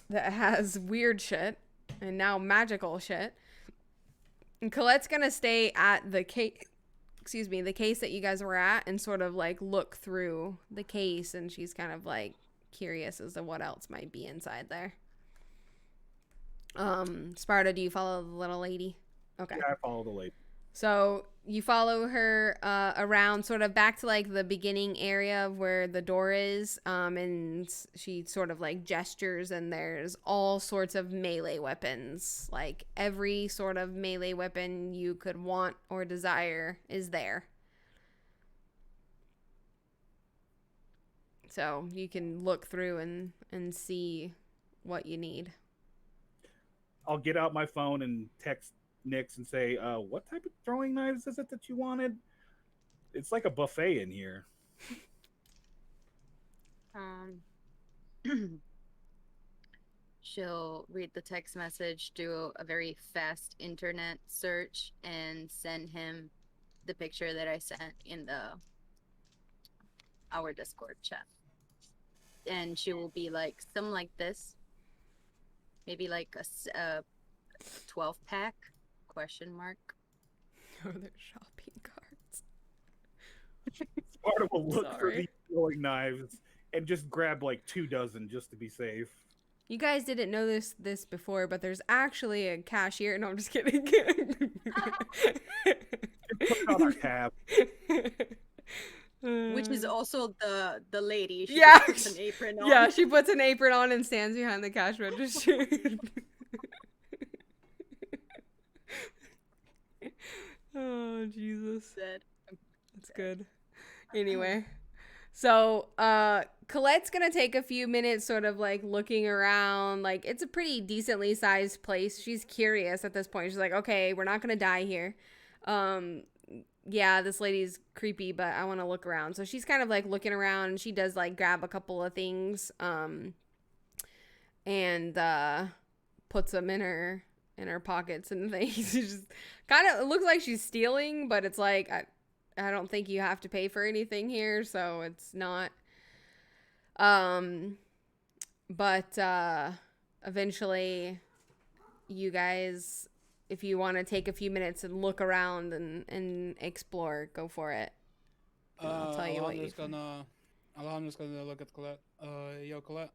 that has weird shit and now magical shit. And Colette's gonna stay at the case, the case that you guys were at, and sort of like look through the case, and she's kind of like curious as to what else might be inside there. Sparta, do you follow the little lady? Okay. Yeah, I follow the lady. So you follow her around sort of back to like the beginning area of where the door is, and she sort of like gestures, and there's all sorts of melee weapons. Like every sort of melee weapon you could want or desire is there. So you can look through and see what you need. I'll get out my phone and text Nix and say, what type of throwing knives is it that you wanted? It's like a buffet in here. She'll read the text message, do a very fast internet search, and send him the picture that I sent in our Discord chat. And she will be like, something like this, maybe like a 12-pack ? Oh, they're shopping carts. Sparta will look for Sorry. these throwing knives and just grab like 2 dozen just to be safe. You guys didn't know this before, but there's actually a cashier. No, I'm just kidding. Put it on our tab. Which is also the lady. She Yeah. puts an apron on. Yeah, she puts an apron on and stands behind the cash register. Oh, Jesus. That's good. Anyway. So, Colette's gonna take a few minutes sort of like looking around. Like, it's a pretty decently sized place. She's curious at this point. She's like, okay, we're not gonna die here. Yeah, this lady's creepy, but I want to look around. So she's kind of like looking around, and she does like grab a couple of things, and puts them in her pockets and things. She just kind of, it looks like she's stealing, but it's like, I don't think you have to pay for anything here, so it's not. But eventually, you guys, if you want to take a few minutes and look around and explore, go for it. And I'll tell you what you find. Alejandro's gonna look at Colette. Yo, Colette.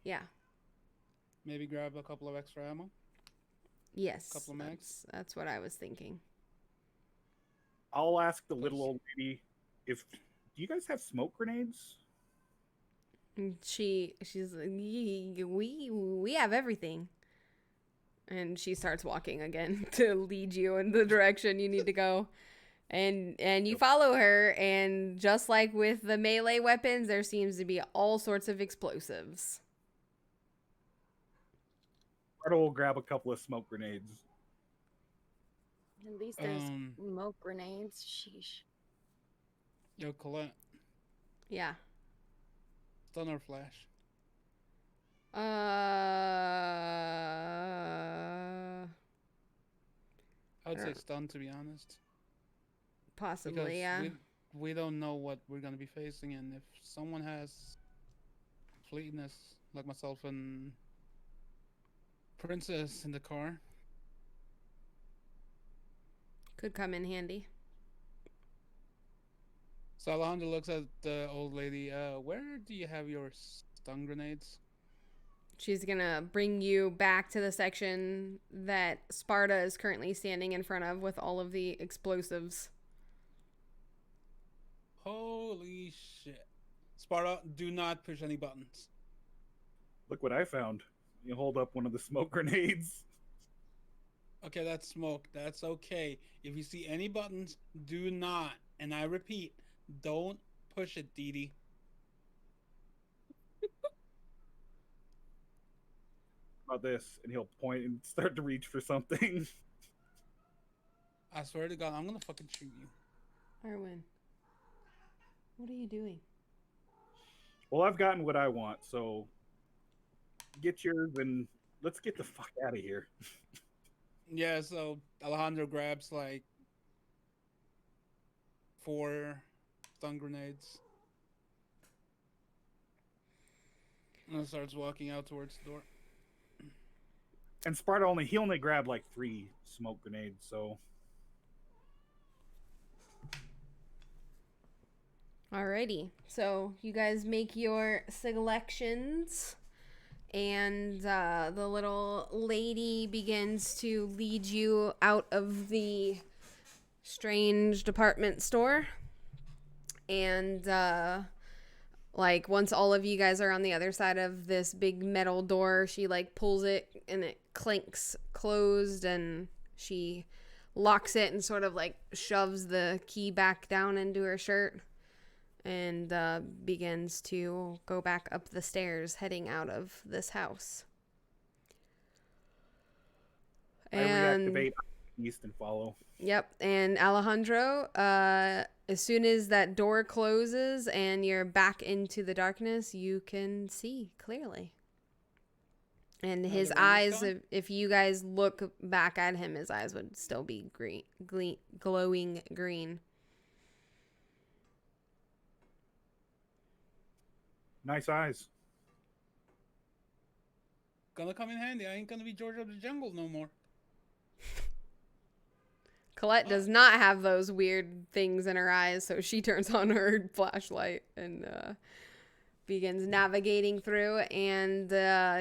Yeah. Maybe grab a couple of extra ammo. Yes. Couple of mags. That's what I was thinking. I'll ask the little old lady if, do you guys have smoke grenades? And she's like, we have everything. And she starts walking again to lead you in the direction you need to go. And you Yep. follow her, and just like with the melee weapons, there seems to be all sorts of explosives. Sparta will grab a couple of smoke grenades. At least there's Um, smoke grenades. Sheesh. yo, Colette, Yeah. stun or flash? Uh, I would say stun, to be honest, possibly, because yeah. we don't know what we're gonna be facing, and if someone has fleetness like myself and Princess in the car, Could come in handy. so Alejandro looks at the old lady. Where do you have your stun grenades? She's gonna bring you back to the section that Sparta is currently standing in front of with all of the explosives. Holy shit! Sparta, do not push any buttons. Look what I found. You hold up one of the smoke grenades. Okay, that's smoke. That's okay. If you see any buttons, do not, and I repeat, don't push it, Dee Dee. About this, and he'll point and start to reach for something. I swear to God, I'm gonna fucking shoot you. Arwen, what are you doing? Well, I've gotten what I want, so get yours and let's get the fuck out of here. Yeah, so Alejandro grabs like 4 stun grenades and starts walking out towards the door. And Sparta only grabbed like 3 smoke grenades, so Alrighty, so you guys make your selections, and the little lady begins to lead you out of the strange department store. And like once all of you guys are on the other side of this big metal door, she like pulls it and it clinks closed, and she locks it and sort of like shoves the key back down into her shirt, and begins to go back up the stairs heading out of this house. I And reactivate east and follow. yep, and Alejandro, as soon as that door closes and you're back into the darkness, you can see clearly. And Now his the rain is eyes, gone? if you guys look back at him, his eyes would still be glowing green. Nice eyes. Gonna come in handy. I ain't gonna be George of the Jungle no more. Colette does not have those weird things in her eyes, so she turns on her flashlight and begins navigating through. And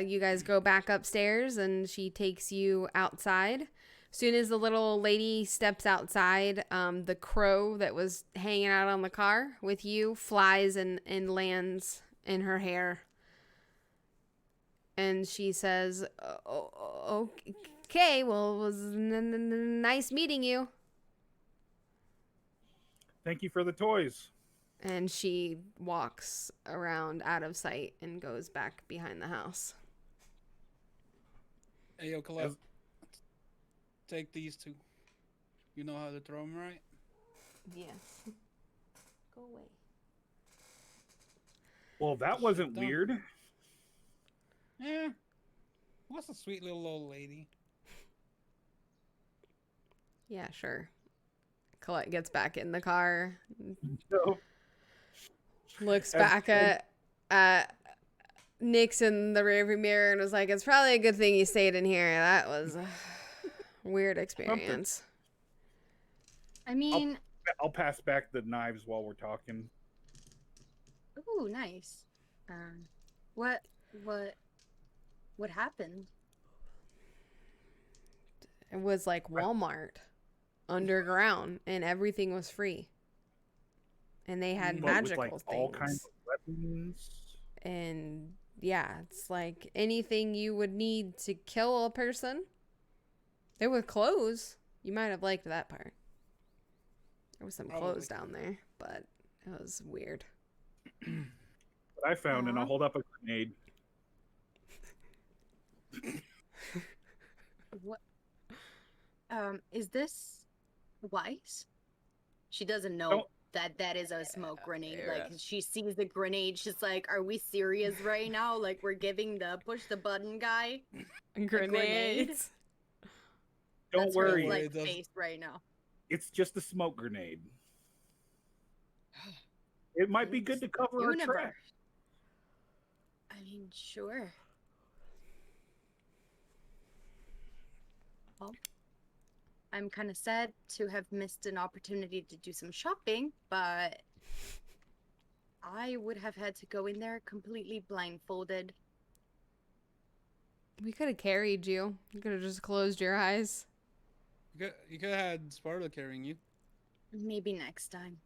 you guys go back upstairs, and she takes you outside. Soon as the little lady steps outside, the crow that was hanging out on the car with you flies and lands in her hair. And she says, okay, well, it was nice meeting you. Thank you for the toys. And she walks around out of sight and goes back behind the house. Hey, yo, Colette, As- take these 2. You know how to throw them, right? Yes. Go away. Well, that wasn't Don't- weird. Yeah. What's a sweet little old lady? Yeah, sure. Colette gets back in the car, So, looks As- back at Nick's in the rearview mirror, and was like, "It's probably a good thing you stayed in here. That was a weird experience." I mean, I'll pass back the knives while we're talking. ooh, nice. What happened? It was like Walmart underground, and everything was free. And they had But with magical like all things. kinds of weapons. And yeah, it's like anything you would need to kill a person. There were clothes. You might have liked that part. There was some clothes Probably. down there, but it was weird. What I found, and I'll hold up a grenade. What? Is this Weiss? She doesn't know Don't- that is a smoke grenade. Like yes. she sees the grenade, she's like, "Are we serious right now? Like we're giving the push the button guy Grenades. Don't That's worry, her like It does- face right now." it's just a smoke grenade. It might be good to cover our Universe. tracks. I mean, sure. Well, I'm kind of sad to have missed an opportunity to do some shopping, but I would have had to go in there completely blindfolded. We could have carried you. You could have just closed your eyes. You could have had Sparta carrying you. Maybe next time.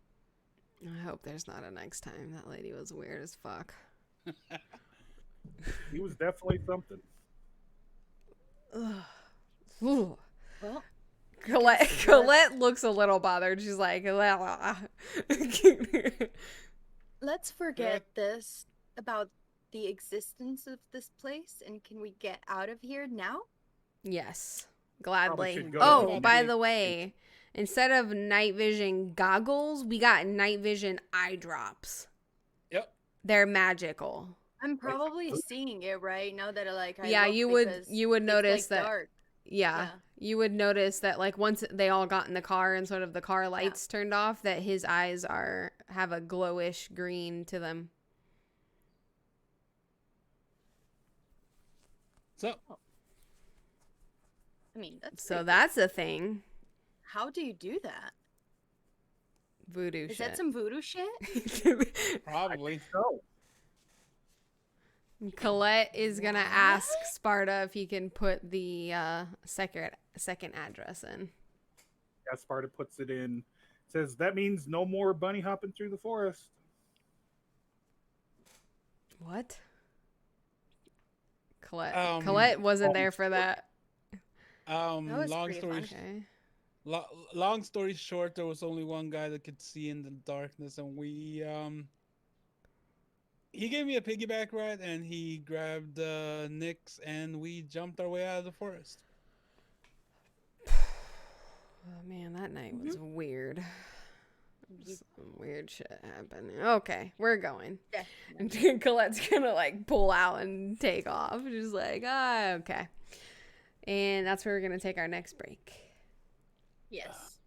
I hope there's not a next time. That lady was weird as fuck. He was definitely something. Ugh. Ooh. Well, Colette looks a little bothered. She's like, let's forget this about the existence of this place, and can we get out of here now? yes, gladly. should go Oh, to by the- the way, instead of night vision goggles, we got night vision eye drops. Yep. They're magical. I'm probably seeing it right now that I Yeah, look you would because you would it's, notice like, that. dark. Yeah, Yeah. you would notice that like once they all got in the car and sort of the car lights turned off, that his eyes have a glowish green to them. So, I mean, that's So pretty- that's a thing. How do you do that? Voodoo Is shit. that some voodoo shit? probably. So, Colette is gonna ask Sparta if he can put the second address in. Sparta puts it in. Says that means no more bunny hopping through the forest. What? Colette. Um, Colette wasn't there for that. That was Long pretty story. funny. Okay. Long story short, there was only one guy that could see in the darkness, and he gave me a piggyback ride, and he grabbed Nyx, and we jumped our way out of the forest. Oh man, that night was weird. Some weird shit happened. Okay, we're going. Yeah. And Colette's gonna like pull out and take off. She's like, okay. And that's where we're gonna take our next break. Yes.